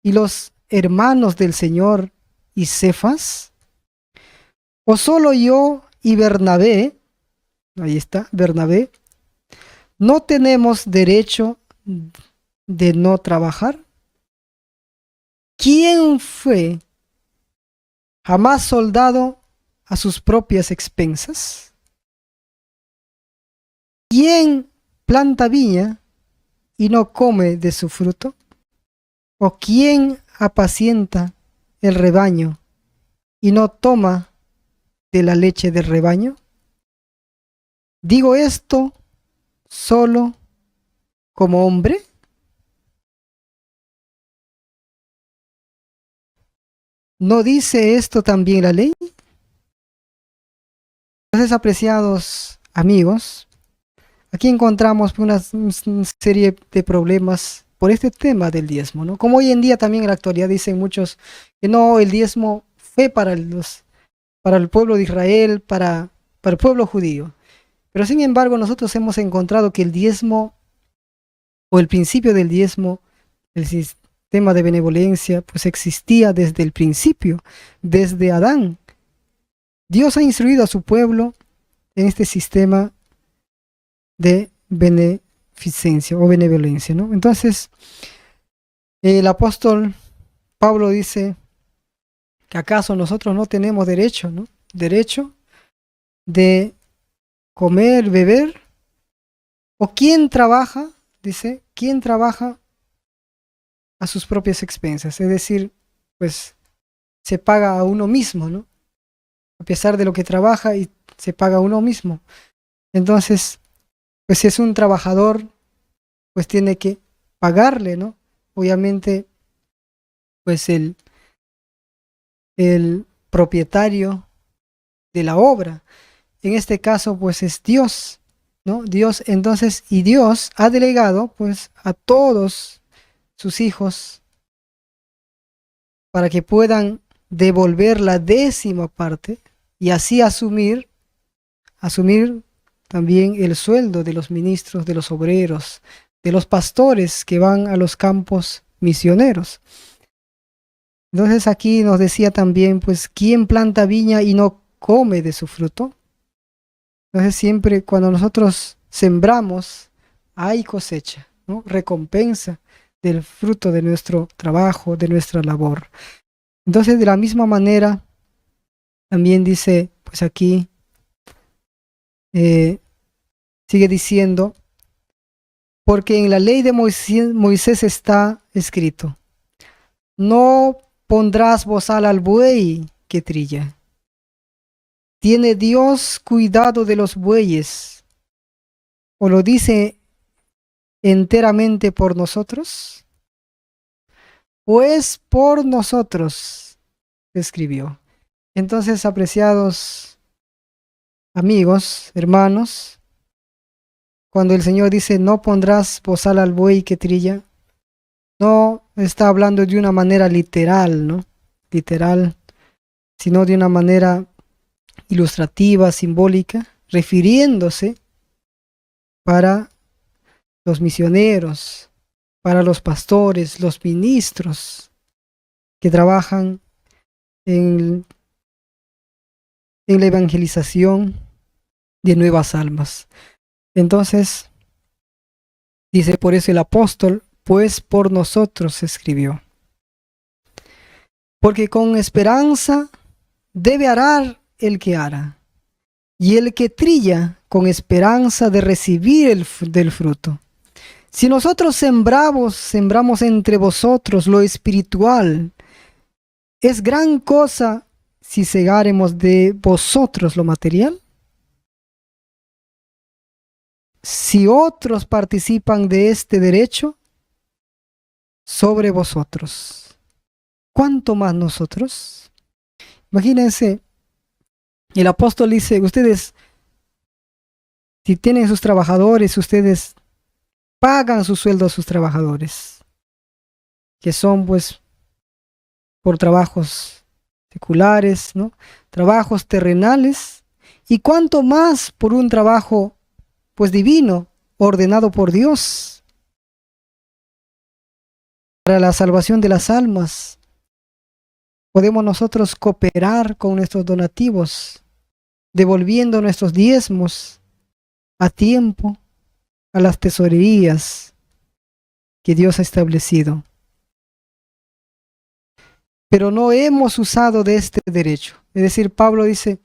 y los hermanos del Señor y Cefas? ¿O solo yo y Bernabé, ahí está, Bernabé, no tenemos derecho de no trabajar? ¿Quién fue jamás soldado a sus propias expensas? ¿Quién planta viña y no come de su fruto? ¿O quién apacienta el rebaño y no toma de la leche del rebaño? ¿Digo esto solo como hombre? ¿No dice esto también la ley? Entonces, apreciados amigos, aquí encontramos una serie de problemas por este tema del diezmo, ¿no? Como hoy en día también en la actualidad dicen muchos que no, el diezmo fue para el pueblo de Israel, para el pueblo judío. Pero sin embargo, nosotros hemos encontrado que el diezmo o el principio del diezmo, el sistema de benevolencia, pues existía desde el principio, desde Adán. Dios ha instruido a su pueblo en este sistema de beneficencia o benevolencia, ¿no? Entonces, el apóstol Pablo dice que acaso nosotros no tenemos derecho, ¿no? Derecho de comer, beber, o quién trabaja, dice, quién trabaja a sus propias expensas, es decir, pues se paga a uno mismo, ¿no? A pesar de lo que trabaja y se paga a uno mismo. Entonces, pues si es un trabajador, pues tiene que pagarle, ¿no? Obviamente, pues el propietario de la obra, en este caso, pues es Dios, ¿no? Dios, entonces, y Dios ha delegado, pues, a todos sus hijos para que puedan devolver la 10ª parte y así asumir también el sueldo de los ministros, de los obreros, de los pastores que van a los campos misioneros. Entonces aquí nos decía también, pues, ¿quién planta viña y no come de su fruto? Entonces siempre cuando nosotros sembramos, hay cosecha, ¿no? Recompensa del fruto de nuestro trabajo, de nuestra labor. Entonces de la misma manera, también dice, pues aquí, eh, sigue diciendo, porque en la ley de Moisés está escrito, no pondrás bozal al buey que trilla. ¿Tiene Dios cuidado de los bueyes? ¿O lo dice enteramente por nosotros? Pues por nosotros escribió. Entonces, apreciados amigos, hermanos, cuando el Señor dice no pondrás bozal al buey que trilla, no está hablando de una manera literal, ¿no? Literal, sino de una manera ilustrativa, simbólica, refiriéndose para los misioneros, para los pastores, los ministros que trabajan en la evangelización de nuevas almas. Entonces, Dice por eso el apóstol, pues por nosotros escribió. Porque con esperanza debe arar el que ara, y el que trilla con esperanza de recibir del fruto. Si nosotros sembramos entre vosotros lo espiritual, es gran cosa si segáremos de vosotros lo material. Si otros participan de este derecho sobre vosotros, ¿cuánto más nosotros? Imagínense, el apóstol dice, ustedes, si tienen sus trabajadores, ustedes pagan su sueldo a sus trabajadores, que son pues por trabajos seculares, ¿no? Trabajos terrenales, y cuánto más por un trabajo pues divino, ordenado por Dios, para la salvación de las almas. Podemos nosotros cooperar con nuestros donativos, devolviendo nuestros diezmos a tiempo a las tesorerías que Dios ha establecido. Pero no hemos usado de este derecho. Es decir, Pablo dice,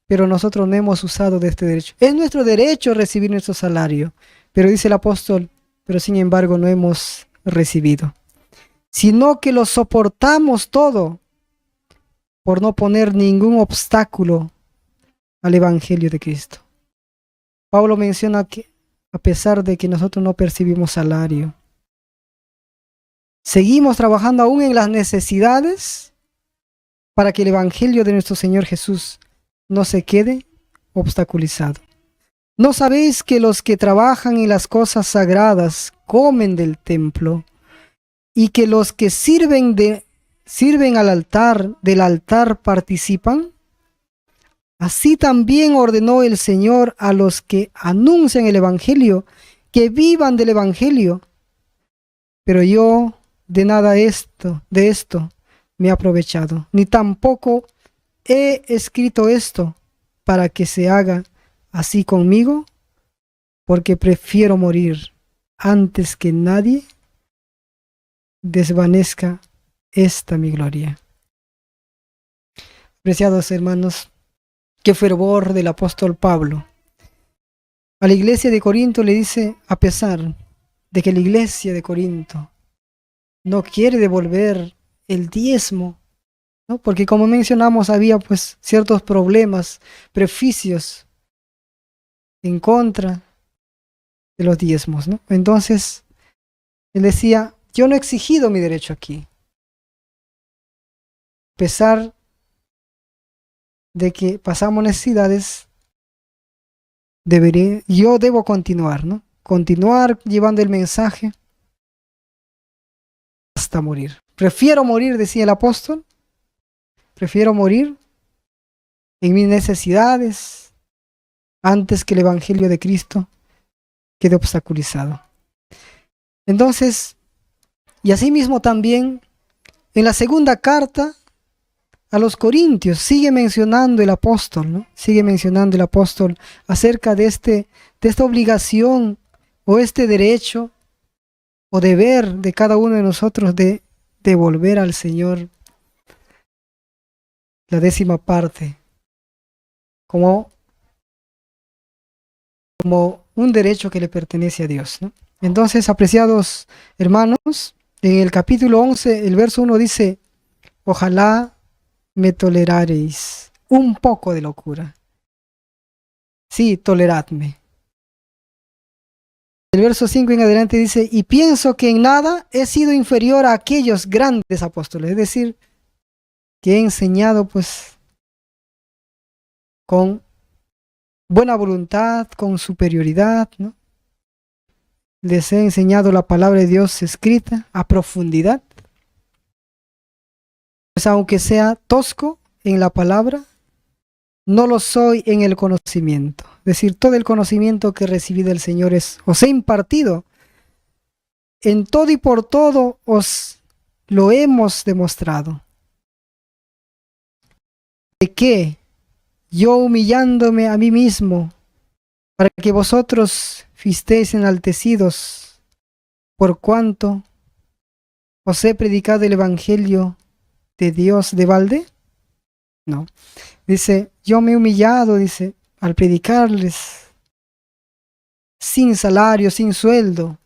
pero nosotros no hemos usado de este derecho. Es nuestro derecho recibir nuestro salario, pero dice el apóstol, pero sin embargo no hemos recibido, sino que lo soportamos todo por no poner ningún obstáculo al Evangelio de Cristo. Pablo menciona que a pesar de que nosotros no percibimos salario, seguimos trabajando aún en las necesidades para que el Evangelio de nuestro Señor Jesús no se quede obstaculizado. ¿No sabéis que los que trabajan en las cosas sagradas comen del templo, y que los que sirven del altar participan? Así también ordenó el Señor a los que anuncian el Evangelio, que vivan del Evangelio. Pero yo de nada de esto me he aprovechado, ni tampoco he escrito esto para que se haga así conmigo, porque prefiero morir antes que nadie desvanezca esta mi gloria. Apreciados hermanos, qué fervor del apóstol Pablo. A la iglesia de Corinto le dice, a pesar de que la iglesia de Corinto no quiere devolver el diezmo, ¿no? Porque como mencionamos había pues ciertos problemas, prejuicios en contra de los diezmos, ¿no? Entonces él decía, yo no he exigido mi derecho aquí, a pesar de que pasamos necesidades, yo debo continuar, ¿no? Continuar llevando el mensaje hasta morir. Prefiero morir, decía el apóstol, prefiero morir en mis necesidades antes que el Evangelio de Cristo quede obstaculizado. Entonces, y asimismo también en la segunda carta a los Corintios sigue mencionando el apóstol, ¿no? Sigue mencionando el apóstol acerca de esta obligación o este derecho o deber de cada uno de nosotros de devolver al Señor la 10ª parte como un derecho que le pertenece a Dios, ¿no? Entonces, apreciados hermanos, en el capítulo 11, el verso 1 dice, ojalá me tolerareis un poco de locura. Sí, toleradme. El verso 5 en adelante dice, y pienso que en nada he sido inferior a aquellos grandes apóstoles, es decir, que he enseñado pues con buena voluntad, con superioridad, ¿no? Les he enseñado la palabra de Dios escrita a profundidad. Pues aunque sea tosco en la palabra, no lo soy en el conocimiento. Es decir, todo el conocimiento que recibí del Señor os he impartido. En todo y por todo os lo hemos demostrado. ¿De qué? Yo humillándome a mí mismo, para que vosotros fuisteis enaltecidos por cuanto os he predicado el evangelio de Dios de balde? No. Dice, yo me he humillado, dice, al predicarles sin salario, sin sueldo,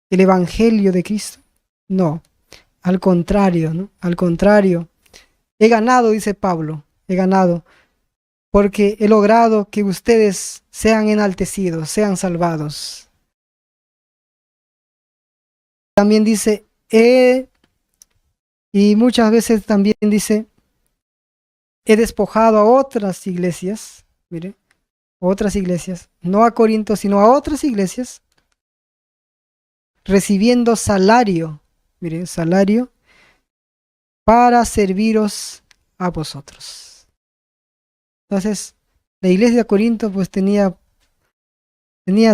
el evangelio de Cristo. No, al contrario, ¿no? Al contrario. He ganado, dice Pablo, he ganado, porque he logrado que ustedes sean enaltecidos, sean salvados. También dice, y muchas veces también dice, he despojado a otras iglesias, mire, otras iglesias, no a Corinto, sino a otras iglesias, recibiendo salario, mire, salario, para serviros a vosotros. Entonces, la iglesia de Corinto pues tenía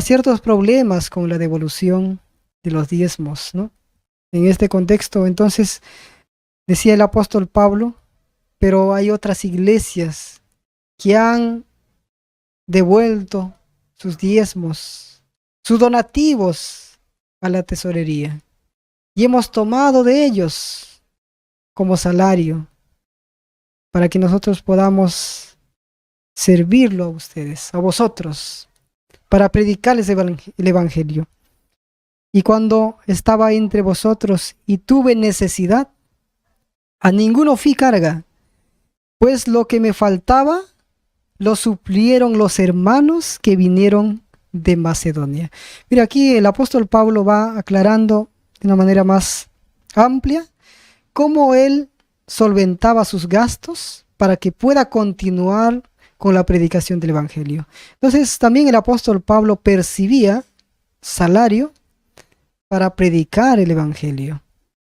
ciertos problemas con la devolución de los diezmos, ¿no? En este contexto, entonces, decía el apóstol Pablo, pero hay otras iglesias que han devuelto sus diezmos, sus donativos a la tesorería, y hemos tomado de ellos como salario para que nosotros podamos servirlo a ustedes, a vosotros, para predicarles el evangelio. Y cuando estaba entre vosotros y tuve necesidad, a ninguno fui carga, pues lo que me faltaba lo suplieron los hermanos que vinieron de Macedonia. Mira, aquí el apóstol Pablo va aclarando de una manera más amplia cómo él solventaba sus gastos para que pueda continuar con la predicación del evangelio. Entonces, también el apóstol Pablo percibía salario para predicar el evangelio,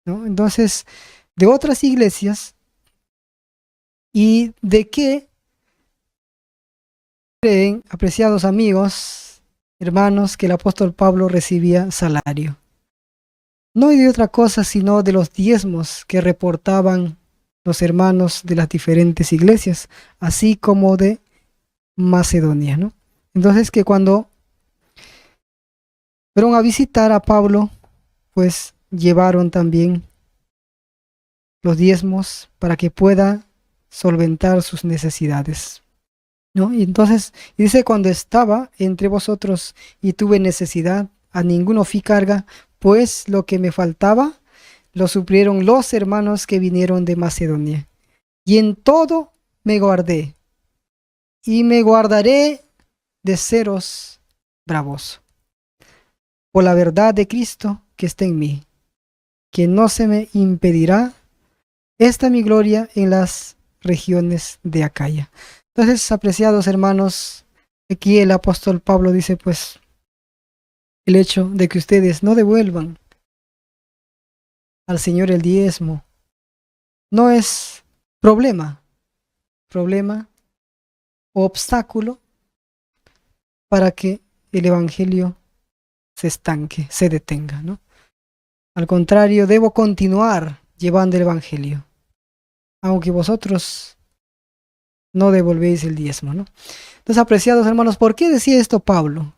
¿no? Entonces, de otras iglesias, ¿y de qué creen, apreciados amigos, hermanos, que el apóstol Pablo recibía salario? No de otra cosa, sino de los diezmos que reportaban los hermanos de las diferentes iglesias, así como de Macedonia, ¿no? Entonces, que cuando fueron a visitar a Pablo, pues llevaron también los diezmos para que pueda solventar sus necesidades, ¿no? Y entonces dice, cuando estaba entre vosotros y tuve necesidad, a ninguno fui carga, pues lo que me faltaba lo suplieron los hermanos que vinieron de Macedonia. Y en todo me guardé, y me guardaré de seros bravos, por la verdad de Cristo que está en mí, que no se me impedirá esta mi gloria en las regiones de Acaya. Entonces, apreciados hermanos, aquí el apóstol Pablo dice, pues, el hecho de que ustedes no devuelvan al Señor el diezmo no es problema o obstáculo para que el evangelio se estanque, se detenga, ¿no? Al contrario, debo continuar llevando el evangelio, aunque vosotros no devolvéis el diezmo, ¿no? Entonces, apreciados hermanos, ¿por qué decía esto Pablo?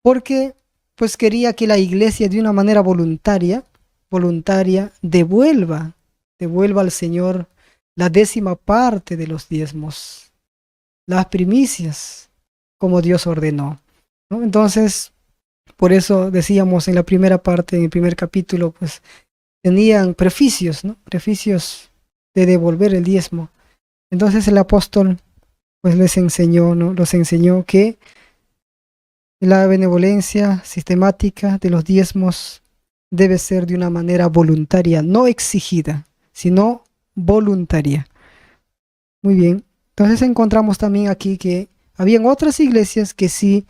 Porque pues quería que la iglesia de una manera voluntaria devuelva al Señor la 10ª parte de los diezmos, las primicias, como Dios ordenó, ¿no? Entonces, por eso decíamos en la primera parte, en el primer capítulo, pues tenían preficios, ¿no? Preficios de devolver el diezmo. Entonces el apóstol pues les enseñó, ¿no? Los enseñó que la benevolencia sistemática de los diezmos debe ser de una manera voluntaria, no exigida, sino voluntaria. Muy bien. Entonces encontramos también aquí que habían otras iglesias que sí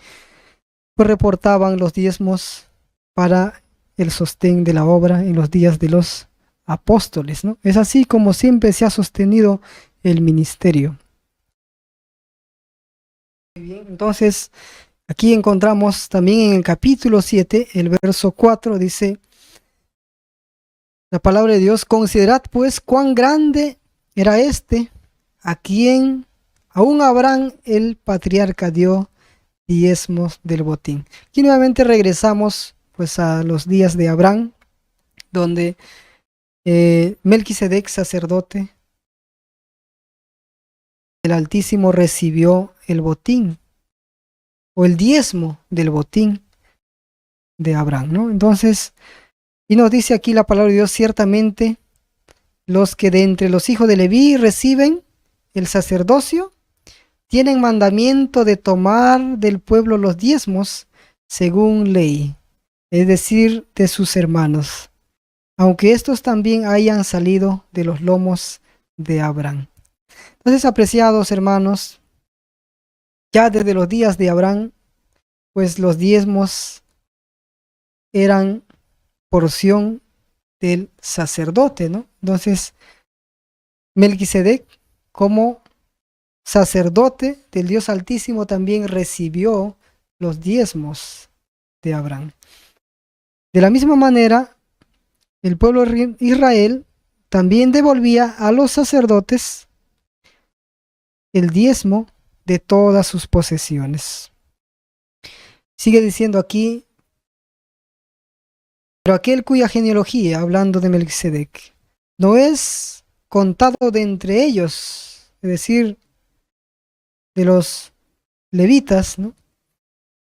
pues, reportaban los diezmos para el sostén de la obra en los días de los apóstoles, ¿no? Es así como siempre se ha sostenido el ministerio. Muy bien, entonces aquí encontramos también en el capítulo 7, el verso 4, dice la palabra de Dios: considerad pues cuán grande era este, a quien aún Abraham el patriarca dio diezmos del botín. Aquí nuevamente regresamos pues a los días de Abraham, donde Melquisedec, sacerdote, el Altísimo recibió el botín o el diezmo del botín de Abraham, ¿no? Entonces, y nos dice aquí la palabra de Dios, ciertamente los que de entre los hijos de Leví reciben el sacerdocio tienen mandamiento de tomar del pueblo los diezmos según ley, es decir, de sus hermanos, aunque estos también hayan salido de los lomos de Abraham. Entonces, apreciados hermanos, ya desde los días de Abraham, pues los diezmos eran porción del sacerdote, ¿no? Entonces, Melquisedec, como sacerdote del Dios Altísimo, también recibió los diezmos de Abraham. De la misma manera, el pueblo de Israel también devolvía a los sacerdotes el diezmo de todas sus posesiones. Sigue diciendo aquí, pero aquel cuya genealogía, hablando de Melquisedec, no es contado de entre ellos, es decir, de los levitas, ¿no?,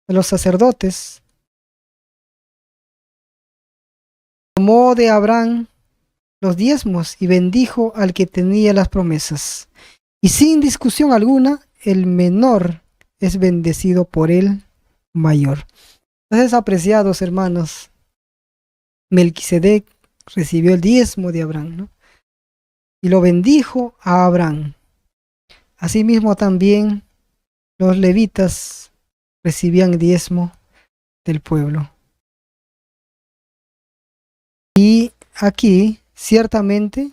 de los sacerdotes, tomó de Abraham los diezmos y bendijo al que tenía las promesas. Y sin discusión alguna, el menor es bendecido por el mayor. Entonces, apreciados hermanos, Melquisedec recibió el diezmo de Abraham, ¿no?, y lo bendijo a Abraham. Asimismo también los levitas recibían diezmo del pueblo. Y aquí, ciertamente,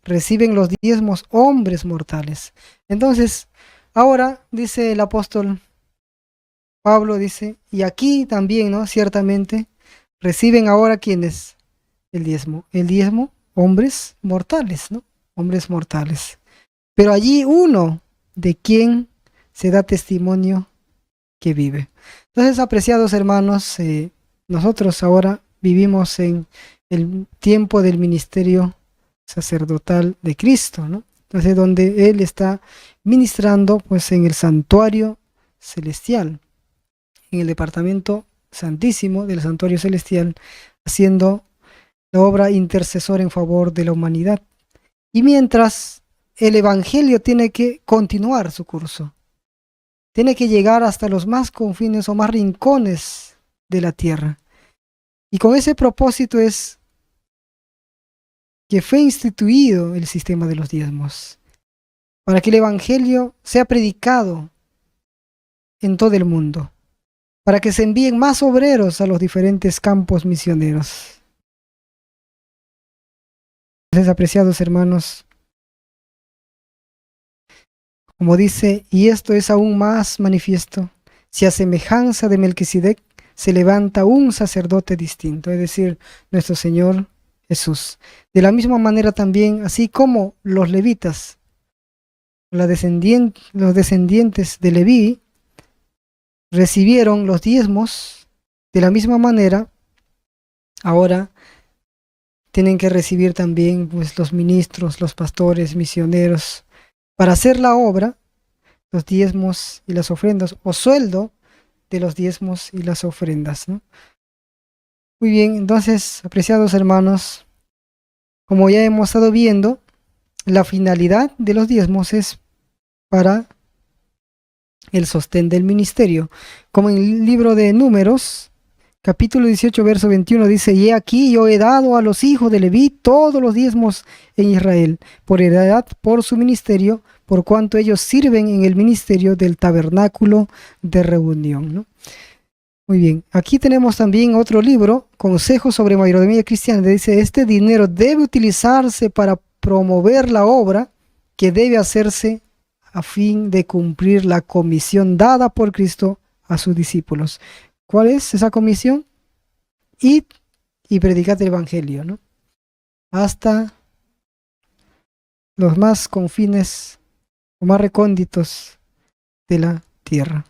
reciben los diezmos hombres mortales. Entonces, ahora dice el apóstol Pablo, dice, y aquí también, ¿no?, ciertamente, reciben ahora ¿quiénes? El diezmo, hombres mortales, ¿no? Hombres mortales. Pero allí uno de quien se da testimonio que vive. Entonces, apreciados hermanos, nosotros ahora vivimos en el tiempo del ministerio sacerdotal de Cristo, ¿no? Entonces, donde Él está ministrando, pues, en el santuario celestial, en el departamento santísimo del santuario celestial, haciendo la obra intercesora en favor de la humanidad. Y mientras el evangelio tiene que continuar su curso, tiene que llegar hasta los más confines o más rincones de la tierra. Y con ese propósito es que fue instituido el sistema de los diezmos, para que el evangelio sea predicado en todo el mundo, para que se envíen más obreros a los diferentes campos misioneros. Entonces, apreciados hermanos, como dice, y esto es aún más manifiesto, si a semejanza de Melquisedec se levanta un sacerdote distinto, es decir, nuestro Señor Jesús. De la misma manera también, así como los levitas, los descendientes de Leví, recibieron los diezmos, de la misma manera, ahora tienen que recibir también, pues, los ministros, los pastores, misioneros, para hacer la obra, los diezmos y las ofrendas, o sueldo de los diezmos y las ofrendas, ¿no? Muy bien, entonces, apreciados hermanos, como ya hemos estado viendo, la finalidad de los diezmos es para el sostén del ministerio. Como en el libro de Números, capítulo 18, verso 21, dice, y he aquí yo he dado a los hijos de Leví todos los diezmos en Israel, por heredad, por su ministerio, por cuanto ellos sirven en el ministerio del tabernáculo de reunión, ¿no? Muy bien, aquí tenemos también otro libro, Consejos sobre Mayordomía Cristiana, dice, este dinero debe utilizarse para promover la obra que debe hacerse a fin de cumplir la comisión dada por Cristo a sus discípulos. ¿Cuál es esa comisión? Id y predicad el evangelio, ¿no?, hasta los más confines o más recónditos de la tierra.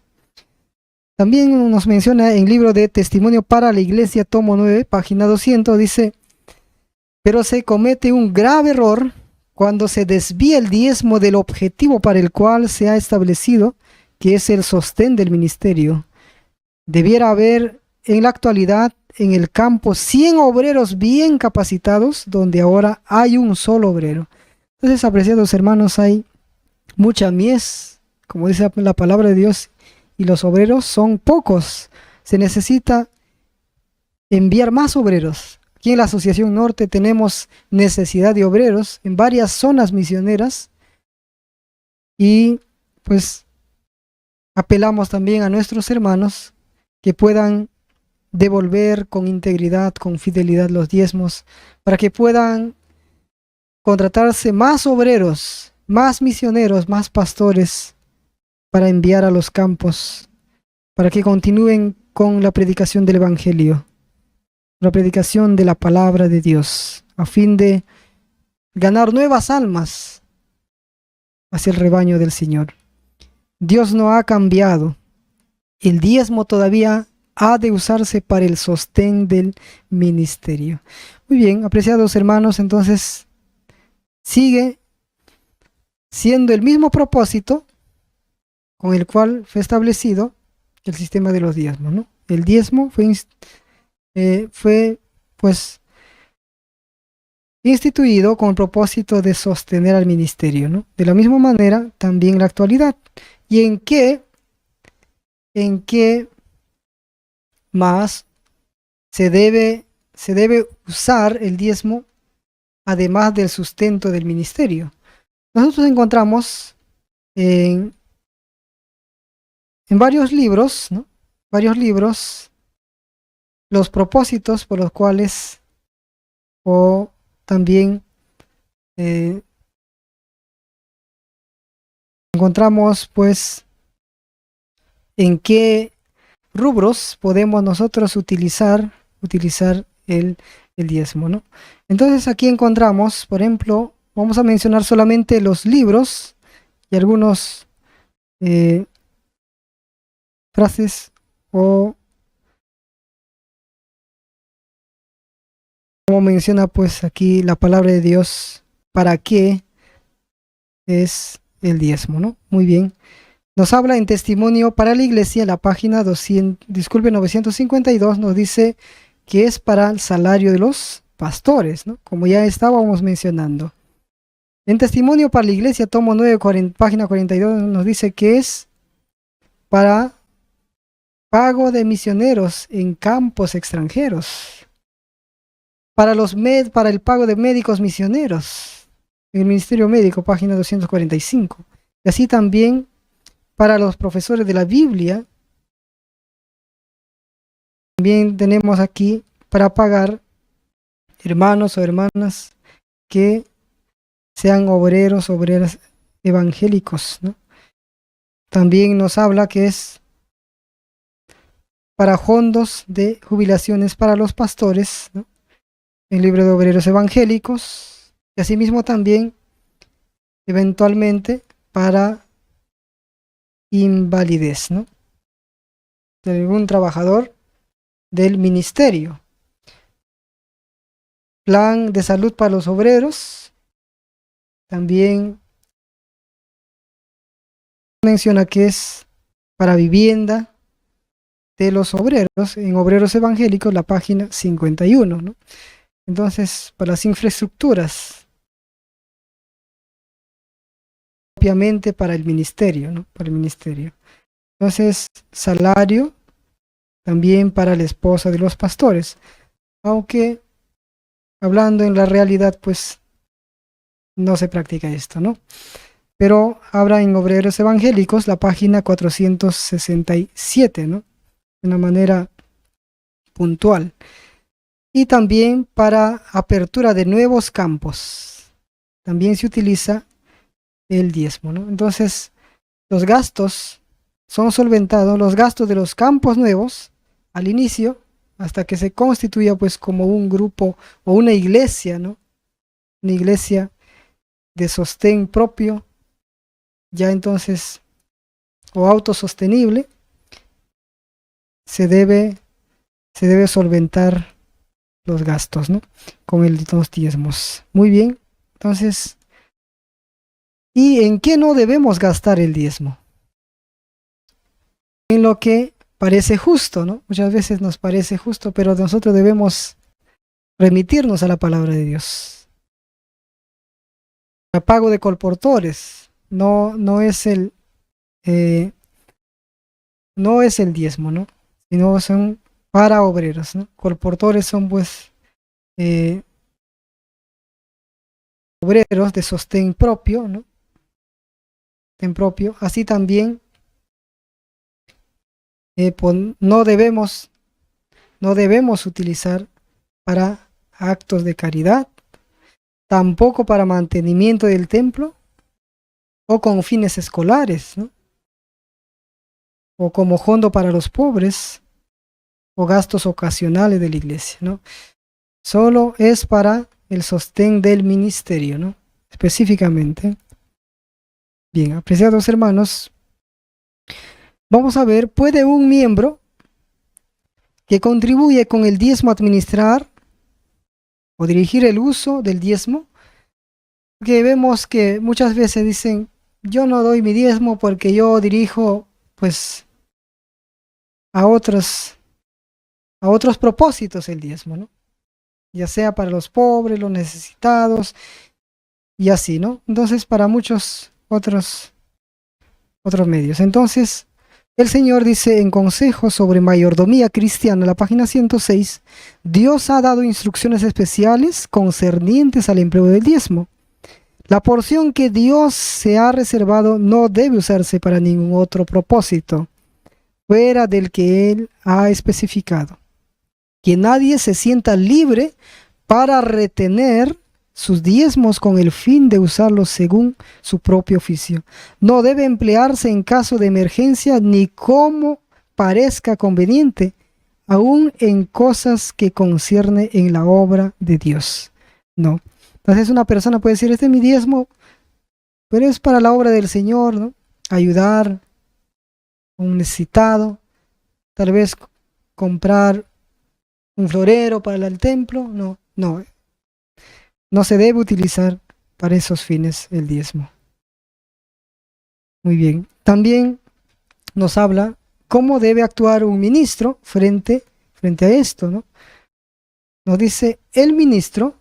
También nos menciona en el libro de Testimonio para la Iglesia, tomo 9, página 200, dice: pero se comete un grave error cuando se desvía el diezmo del objetivo para el cual se ha establecido, que es el sostén del ministerio. Debiera haber en la actualidad en el campo 100 obreros bien capacitados, donde ahora hay un solo obrero. Entonces, apreciados hermanos, hay mucha mies, como dice la palabra de Dios, y los obreros son pocos. Se necesita enviar más obreros. Aquí en la Asociación Norte tenemos necesidad de obreros en varias zonas misioneras y pues apelamos también a nuestros hermanos que puedan devolver con integridad, con fidelidad los diezmos, para que puedan contratarse más obreros, más misioneros, más pastores para enviar a los campos, para que continúen con la predicación del Evangelio, la predicación de la palabra de Dios, a fin de ganar nuevas almas hacia el rebaño del Señor. Dios no ha cambiado. El diezmo todavía ha de usarse para el sostén del ministerio. Muy bien, apreciados hermanos, entonces sigue siendo el mismo propósito con el cual fue establecido el sistema de los diezmos, ¿no? El diezmo fue pues instituido con el propósito de sostener al ministerio, ¿no? De la misma manera también la actualidad. ¿Y en qué más se debe usar el diezmo además del sustento del ministerio? Nosotros encontramos en varios libros, ¿no? Varios libros, los propósitos por los cuales, o también encontramos pues en qué rubros podemos nosotros utilizar el diezmo, ¿no? Entonces aquí encontramos, por ejemplo, vamos a mencionar solamente los libros y algunos frases o como menciona pues aquí la palabra de Dios, ¿para qué es el diezmo, ¿no? Muy bien. Nos habla en Testimonio para la Iglesia, la página 952, nos dice que es para el salario de los pastores, ¿no? Como ya estábamos mencionando. En Testimonio para la Iglesia, tomo 9, página 42, nos dice que es para pago de misioneros en campos extranjeros, para el pago de médicos misioneros, en el Ministerio Médico, página 245. Y así también para los profesores de la Biblia. También tenemos aquí para pagar hermanos o hermanas que sean obreras evangélicos, ¿no? También nos habla que es para fondos de jubilaciones para los pastores, ¿no? El libro de obreros evangélicos, y asimismo también eventualmente para invalidez, ¿no? De algún trabajador del ministerio. Plan de salud para los obreros. También menciona que es para vivienda de los obreros, en Obreros Evangélicos, la página 51, ¿no? Entonces, para las infraestructuras, propiamente para el ministerio, ¿no? Para el ministerio. Entonces, salario también para la esposa de los pastores, aunque hablando en la realidad, pues no se practica esto, ¿no? Pero habla en Obreros Evangélicos, la página 467, ¿no? De una manera puntual. Y también para apertura de nuevos campos, también se utiliza el diezmo, ¿no? Entonces, los gastos son solventados, los gastos de los campos nuevos, al inicio, hasta que se constituya pues como un grupo o una iglesia, ¿no? Una iglesia de sostén propio, ya entonces, o autosostenible. se debe solventar los gastos, ¿no? Con los diezmos. Muy bien. Entonces, ¿y en qué no debemos gastar el diezmo? En lo que parece justo, ¿no? Muchas veces nos parece justo, pero nosotros debemos remitirnos a la palabra de Dios. El pago de colportores no es no es el diezmo, ¿no? Sino son para obreros, ¿no? Colportores son pues obreros de sostén propio, ¿no? Sostén propio. Así también no debemos utilizar para actos de caridad, tampoco para mantenimiento del templo o con fines escolares, ¿no? O como fondo para los pobres o gastos ocasionales de la iglesia, ¿no? Solo es para el sostén del ministerio, ¿no? Específicamente. Bien, apreciados hermanos, vamos a ver, ¿puede un miembro que contribuye con el diezmo administrar o dirigir el uso del diezmo? Porque vemos que muchas veces dicen, yo no doy mi diezmo porque yo dirijo pues a otros propósitos el diezmo, ¿no? Ya sea para los pobres, los necesitados y así, ¿no? Entonces para muchos otros medios. Entonces el Señor dice en Consejo sobre Mayordomía Cristiana, la página 106, Dios ha dado instrucciones especiales concernientes al empleo del diezmo. La porción que Dios se ha reservado no debe usarse para ningún otro propósito, fuera del que Él ha especificado. Que nadie se sienta libre para retener sus diezmos con el fin de usarlos según su propio oficio. No debe emplearse en caso de emergencia ni como parezca conveniente, aun en cosas que concierne en la obra de Dios. No. Entonces una persona puede decir, este es mi diezmo, pero es para la obra del Señor, ¿no? Ayudar a un necesitado, tal vez comprar un florero para el templo. No se debe utilizar para esos fines el diezmo. Muy bien. También nos habla cómo debe actuar un ministro frente a esto, ¿no? Nos dice, el ministro,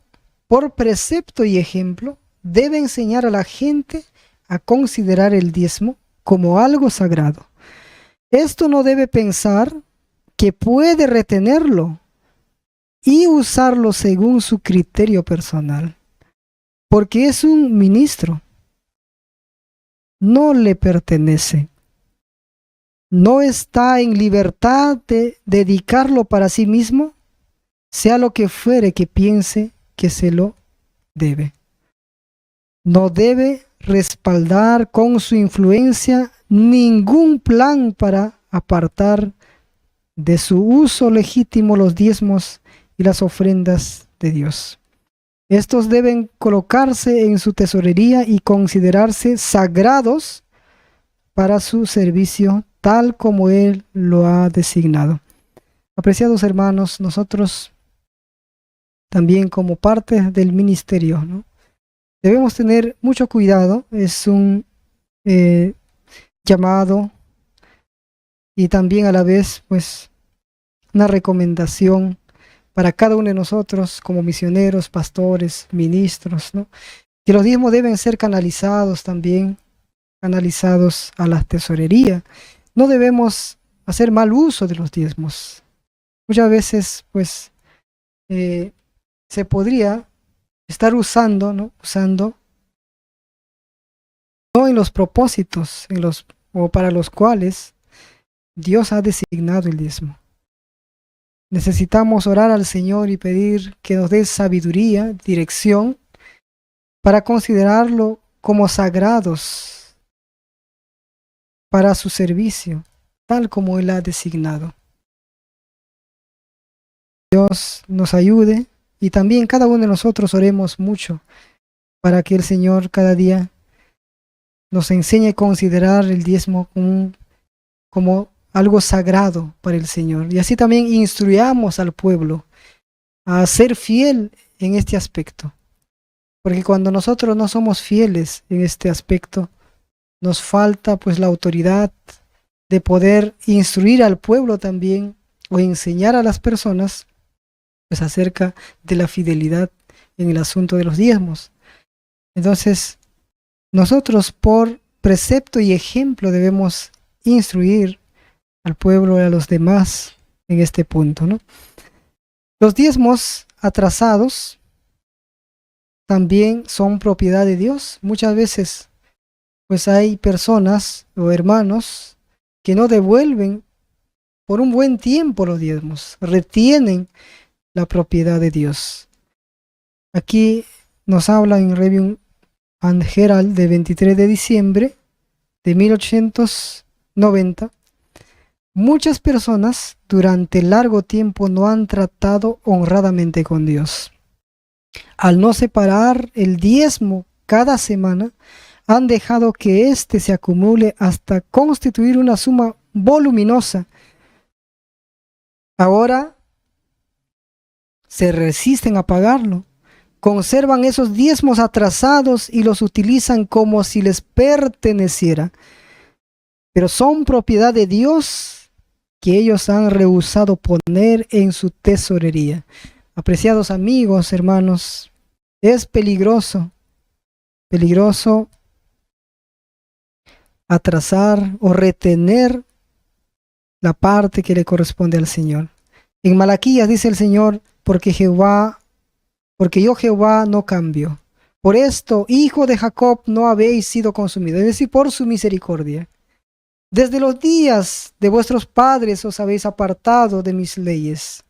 por precepto y ejemplo, debe enseñar a la gente a considerar el diezmo como algo sagrado. Esto no debe pensar que puede retenerlo y usarlo según su criterio personal, porque es un ministro, no le pertenece, no está en libertad de dedicarlo para sí mismo, sea lo que fuere que piense que se lo debe. No debe respaldar con su influencia ningún plan para apartar de su uso legítimo los diezmos y las ofrendas de Dios. Estos deben colocarse en su tesorería y considerarse sagrados para su servicio, tal como Él lo ha designado. Apreciados hermanos, nosotros también como parte del ministerio, ¿no? Debemos tener mucho cuidado. Es un llamado y también a la vez pues una recomendación para cada uno de nosotros como misioneros, pastores, ministros, ¿no? Que los diezmos deben ser canalizados también, canalizados a la tesorería. No debemos hacer mal uso de los diezmos. Muchas veces pues se podría estar usando, ¿no? No en los propósitos o para los cuales Dios ha designado el diezmo. Necesitamos orar al Señor y pedir que nos dé sabiduría, dirección, para considerarlo como sagrados para su servicio, tal como Él ha designado. Dios nos ayude y también cada uno de nosotros oremos mucho para que el Señor cada día nos enseñe a considerar el diezmo como algo sagrado para el Señor. Y así también instruyamos al pueblo a ser fiel en este aspecto. Porque cuando nosotros no somos fieles en este aspecto, nos falta pues la autoridad de poder instruir al pueblo también o enseñar a las personas pues acerca de la fidelidad en el asunto de los diezmos. Entonces, nosotros por precepto y ejemplo debemos instruir al pueblo y a los demás en este punto, ¿no? Los diezmos atrasados también son propiedad de Dios. Muchas veces pues hay personas o hermanos que no devuelven por un buen tiempo los diezmos, retienen la propiedad de Dios. Aquí nos habla en Review and Herald de 23 de diciembre de 1890. Muchas personas durante largo tiempo no han tratado honradamente con Dios. Al no separar el diezmo cada semana, han dejado que éste se acumule hasta constituir una suma voluminosa. Ahora se resisten a pagarlo. Conservan esos diezmos atrasados y los utilizan como si les perteneciera. Pero son propiedad de Dios que ellos han rehusado poner en su tesorería. Apreciados amigos, hermanos, es peligroso atrasar o retener la parte que le corresponde al Señor. En Malaquías dice el Señor, porque yo Jehová no cambio. Por esto, hijo de Jacob, no habéis sido consumido, es decir, por su misericordia. Desde los días de vuestros padres os habéis apartado de mis leyes,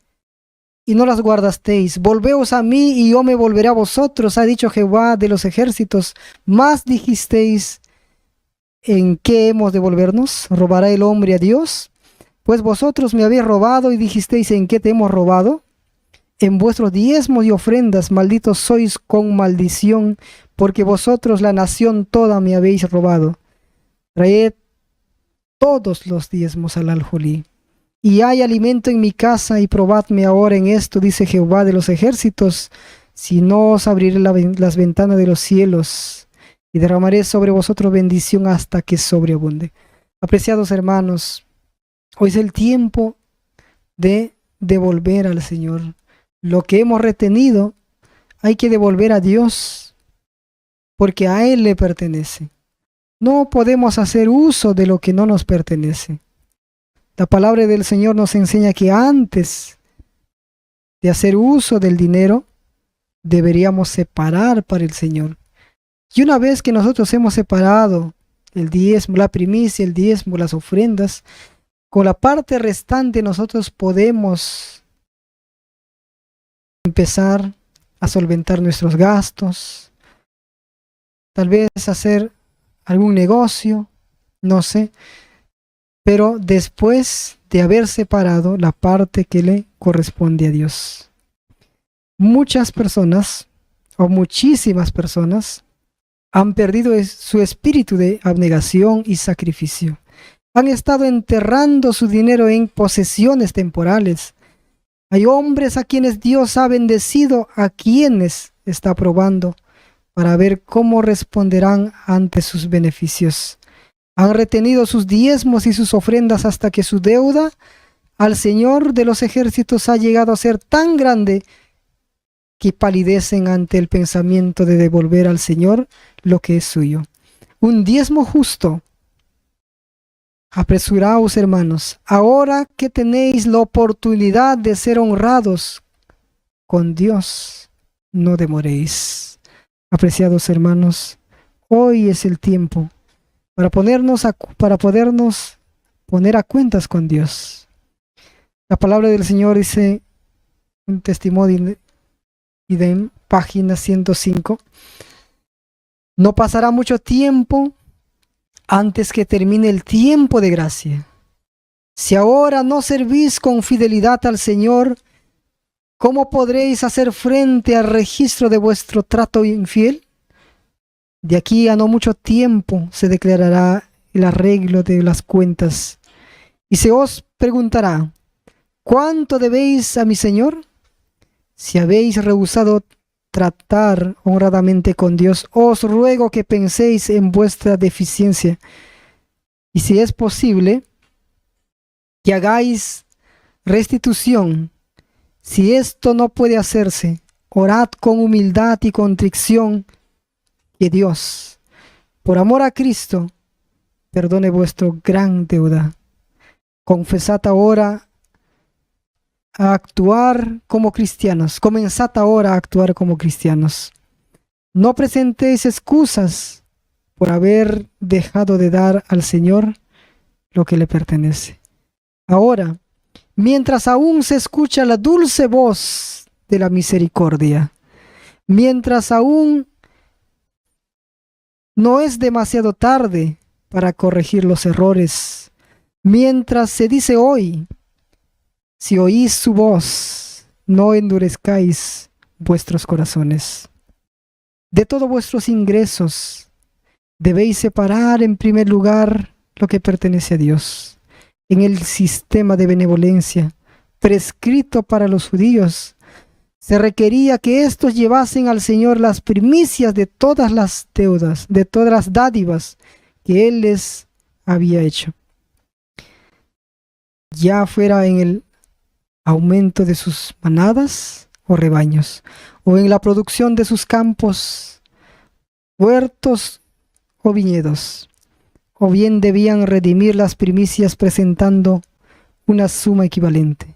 y no las guardasteis. Volveos a mí, y yo me volveré a vosotros, ha dicho Jehová de los ejércitos. Más dijisteis, ¿en qué hemos de volvernos? ¿Robará el hombre a Dios? Pues vosotros me habéis robado, y dijisteis, ¿en qué te hemos robado? En vuestros diezmos y ofrendas, malditos sois con maldición, porque vosotros la nación toda me habéis robado. Traed todos los diezmos al aljolí. Y hay alimento en mi casa, y probadme ahora en esto, dice Jehová de los ejércitos, si no os abriré las ventanas de los cielos, y derramaré sobre vosotros bendición hasta que sobreabunde. Apreciados hermanos, hoy es el tiempo de devolver al Señor. Lo que hemos retenido hay que devolver a Dios, porque a Él le pertenece. No podemos hacer uso de lo que no nos pertenece. La palabra del Señor nos enseña que antes de hacer uso del dinero, deberíamos separar para el Señor. Y una vez que nosotros hemos separado el diezmo, la primicia, el diezmo, las ofrendas, con la parte restante nosotros podemos empezar a solventar nuestros gastos, tal vez hacer algún negocio, no sé, pero después de haber separado la parte que le corresponde a Dios. Muchas personas, o muchísimas personas, han perdido su espíritu de abnegación y sacrificio. Han estado enterrando su dinero en posesiones temporales. Hay hombres a quienes Dios ha bendecido, a quienes está probando para ver cómo responderán ante sus beneficios. Han retenido sus diezmos y sus ofrendas hasta que su deuda al Señor de los ejércitos ha llegado a ser tan grande que palidecen ante el pensamiento de devolver al Señor lo que es suyo. Un diezmo justo. Apresuraos, hermanos, ahora que tenéis la oportunidad de ser honrados con Dios, no demoréis. Apreciados hermanos, hoy es el tiempo para podernos poner a cuentas con Dios. La palabra del Señor dice, un testimonio y de página 105, no pasará mucho tiempo antes que termine el tiempo de gracia. Si ahora no servís con fidelidad al Señor, ¿cómo podréis hacer frente al registro de vuestro trato infiel? De aquí a no mucho tiempo se declarará el arreglo de las cuentas, Y se os preguntará, ¿cuánto debéis a mi Señor? Si habéis rehusado tratar honradamente con Dios, os ruego que penséis en vuestra deficiencia y, si es posible, que hagáis restitución. Si esto no puede hacerse, orad con humildad y contrición, que Dios, por amor a Cristo, perdone vuestra gran deuda. Confesad ahora a actuar como cristianos. Comenzad ahora a actuar como cristianos. No presentéis excusas por haber dejado de dar al Señor lo que le pertenece. Ahora, mientras aún se escucha la dulce voz de la misericordia, mientras aún no es demasiado tarde para corregir los errores, mientras se dice hoy, si oís su voz, no endurezcáis vuestros corazones. De todos vuestros ingresos, debéis separar en primer lugar lo que pertenece a Dios. En el sistema de benevolencia prescrito para los judíos, se requería que éstos llevasen al Señor las primicias de todas las deudas, de todas las dádivas que Él les había hecho, ya fuera en el aumento de sus manadas o rebaños, o en la producción de sus campos, huertos o viñedos, o bien debían redimir las primicias presentando una suma equivalente.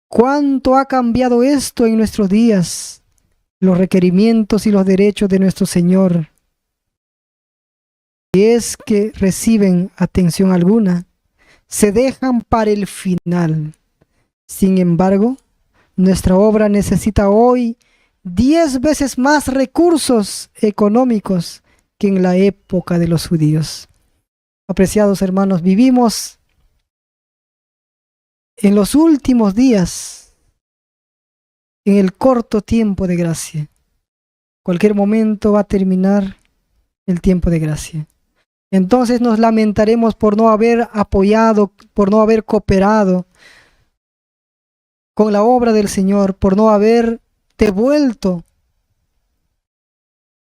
¿Cuánto ha cambiado esto en nuestros días? Los requerimientos y los derechos de nuestro Señor, y es que reciben atención alguna, se dejan para el final. Sin embargo, nuestra obra necesita hoy 10 veces más recursos económicos que en la época de los judíos. Apreciados hermanos, vivimos en los últimos días, en el corto tiempo de gracia. Cualquier momento va a terminar el tiempo de gracia. Entonces nos lamentaremos por no haber apoyado, por no haber cooperado con la obra del Señor, por no haber devuelto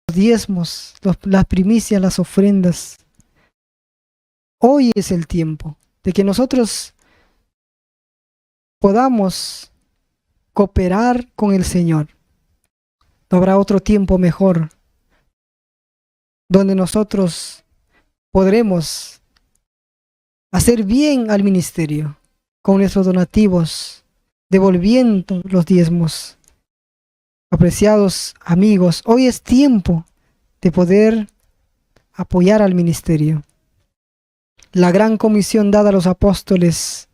los diezmos, las primicias, las ofrendas. Hoy es el tiempo de que nosotros podamos cooperar con el Señor. No habrá otro tiempo mejor donde nosotros podremos hacer bien al ministerio con nuestros donativos, devolviendo los diezmos. Apreciados amigos, hoy es tiempo de poder apoyar al ministerio. La gran comisión dada a los apóstoles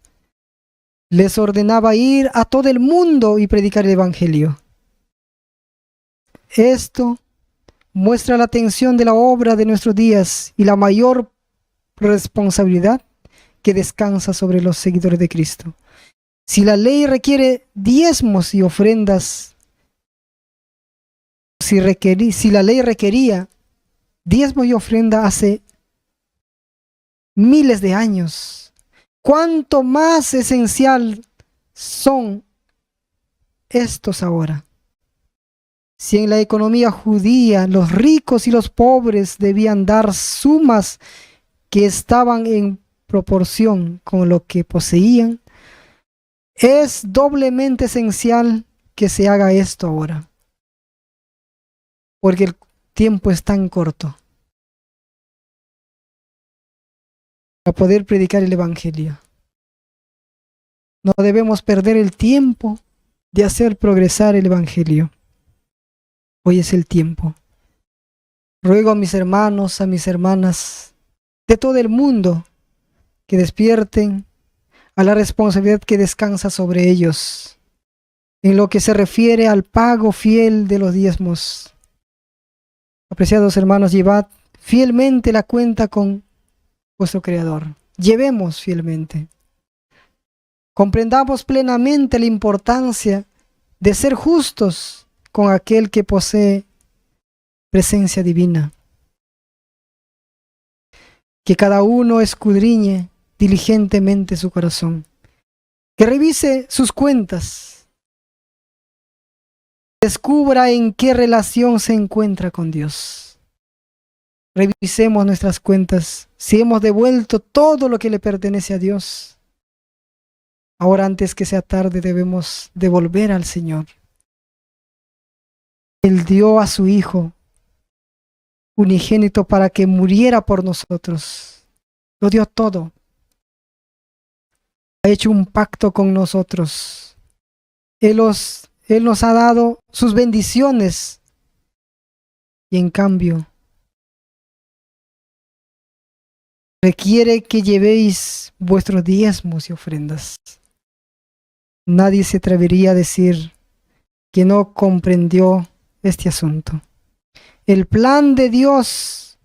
les ordenaba ir a todo el mundo y predicar el evangelio. Esto muestra la atención de la obra de nuestros días y la mayor responsabilidad que descansa sobre los seguidores de Cristo. Si la ley requiere diezmos y ofrendas, si la ley requería diezmos y ofrenda hace miles de años, ¿cuánto más esencial son estos ahora? Si en la economía judía los ricos y los pobres debían dar sumas que estaban en proporción con lo que poseían, es doblemente esencial que se haga esto ahora, porque el tiempo es tan corto para poder predicar el evangelio. No debemos perder el tiempo de hacer progresar el evangelio. Hoy es el tiempo. Ruego a mis hermanos, a mis hermanas de todo el mundo que despierten a la responsabilidad que descansa sobre ellos en lo que se refiere al pago fiel de los diezmos. Apreciados hermanos, llevad fielmente la cuenta con vuestro Creador. Llevemos fielmente. Comprendamos plenamente la importancia de ser justos con aquel que posee presencia divina. Que cada uno escudriñe diligentemente su corazón, que revise sus cuentas, descubra en qué relación se encuentra con Dios. Revisemos nuestras cuentas, si hemos devuelto todo lo que le pertenece a Dios. Ahora, antes que sea tarde, debemos devolver al Señor. Él dio a su Hijo unigénito para que muriera por nosotros. Lo dio todo. Ha hecho un pacto con nosotros. Él nos ha dado sus bendiciones. Y en cambio, requiere que llevéis vuestros diezmos y ofrendas. Nadie se atrevería a decir que no comprendió este asunto. El plan de Dios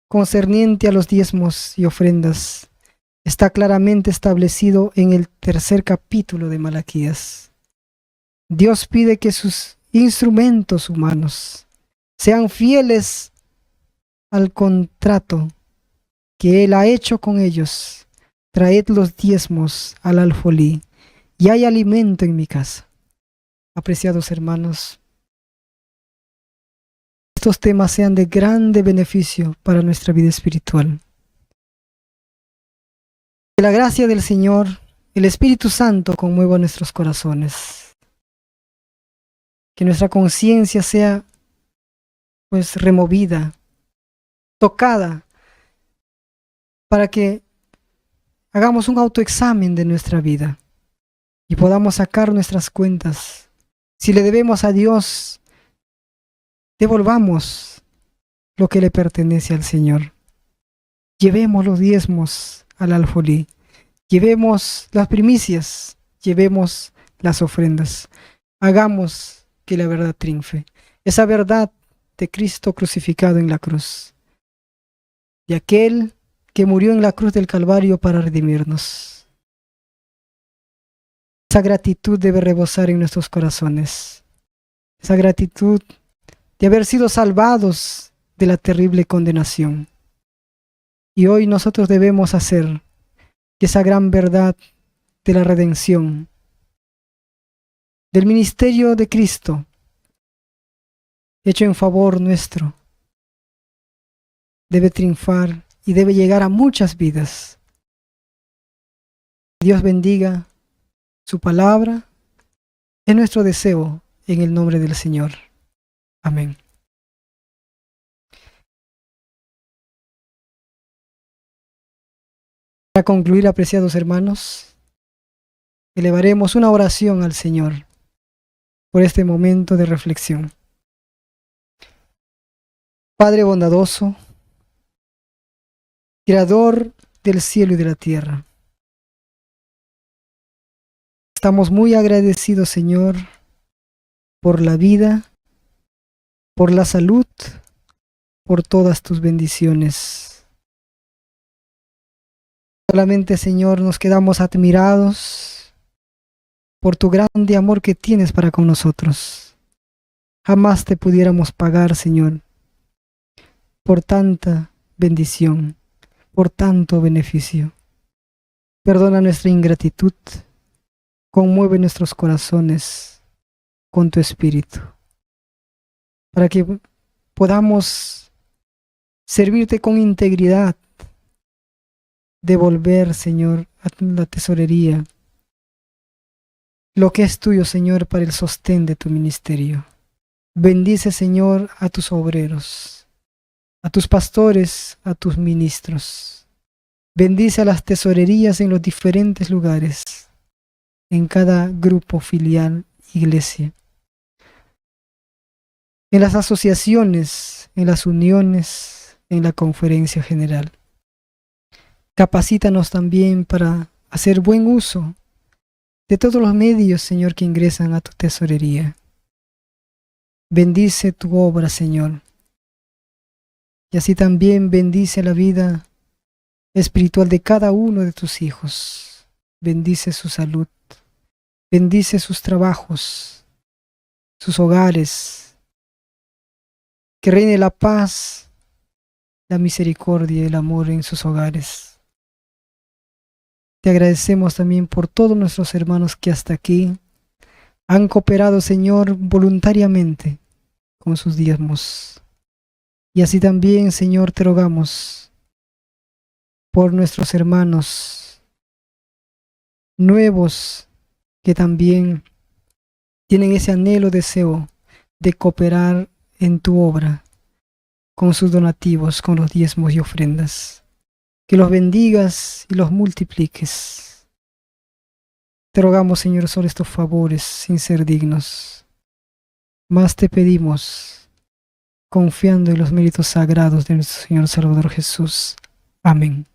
concerniente a los diezmos y ofrendas está claramente establecido en el 3er capítulo de Malaquías. Dios pide que sus instrumentos humanos sean fieles al contrato que Él ha hecho con ellos. Traed los diezmos al alfolí, y hay alimento en mi casa. Apreciados hermanos, estos temas sean de grande beneficio para nuestra vida espiritual. Que la gracia del Señor, el Espíritu Santo, conmueva nuestros corazones. Que nuestra conciencia sea, pues, removida, tocada, para que hagamos un autoexamen de nuestra vida y podamos sacar nuestras cuentas. Si le debemos a Dios, devolvamos lo que le pertenece al Señor. Llevemos los diezmos al alfolí, llevemos las primicias, llevemos las ofrendas. Hagamos que la verdad triunfe, esa verdad de Cristo crucificado en la cruz, de aquel que murió en la cruz del Calvario para redimirnos. Esa gratitud debe rebosar en nuestros corazones, esa gratitud de haber sido salvados de la terrible condenación. Y hoy nosotros debemos hacer que esa gran verdad de la redención, del ministerio de Cristo, hecho en favor nuestro, debe triunfar y debe llegar a muchas vidas. Dios bendiga su palabra. Es nuestro deseo en el nombre del Señor. Amén. Para concluir, apreciados hermanos, elevaremos una oración al Señor por este momento de reflexión. Padre bondadoso, Creador del cielo y de la tierra, estamos muy agradecidos, Señor, por la vida, por la salud, por todas tus bendiciones. Solamente, Señor, nos quedamos admirados por tu grande amor que tienes para con nosotros. Jamás te pudiéramos pagar, Señor, por tanta bendición, por tanto beneficio. Perdona nuestra ingratitud, conmueve nuestros corazones con tu Espíritu, para que podamos servirte con integridad, devolver, Señor, a la tesorería lo que es tuyo, Señor, para el sostén de tu ministerio. Bendice, Señor, a tus obreros, a tus pastores, a tus ministros. Bendice a las tesorerías en los diferentes lugares, en cada grupo filial, iglesia, en las asociaciones, en las uniones, en la conferencia general. Capacítanos también para hacer buen uso de todos los medios, Señor, que ingresan a tu tesorería. Bendice tu obra, Señor, y así también bendice la vida espiritual de cada uno de tus hijos. Bendice su salud, bendice sus trabajos, sus hogares. Que reine la paz, la misericordia y el amor en sus hogares. Te agradecemos también por todos nuestros hermanos que hasta aquí han cooperado, Señor, voluntariamente con sus diezmos. Y así también, Señor, te rogamos por nuestros hermanos nuevos que también tienen ese anhelo, deseo de cooperar en tu obra con sus donativos, con los diezmos y ofrendas. Que los bendigas y los multipliques. Te rogamos, Señor, sobre estos favores sin ser dignos. Más te pedimos, confiando en los méritos sagrados de nuestro Señor Salvador Jesús. Amén.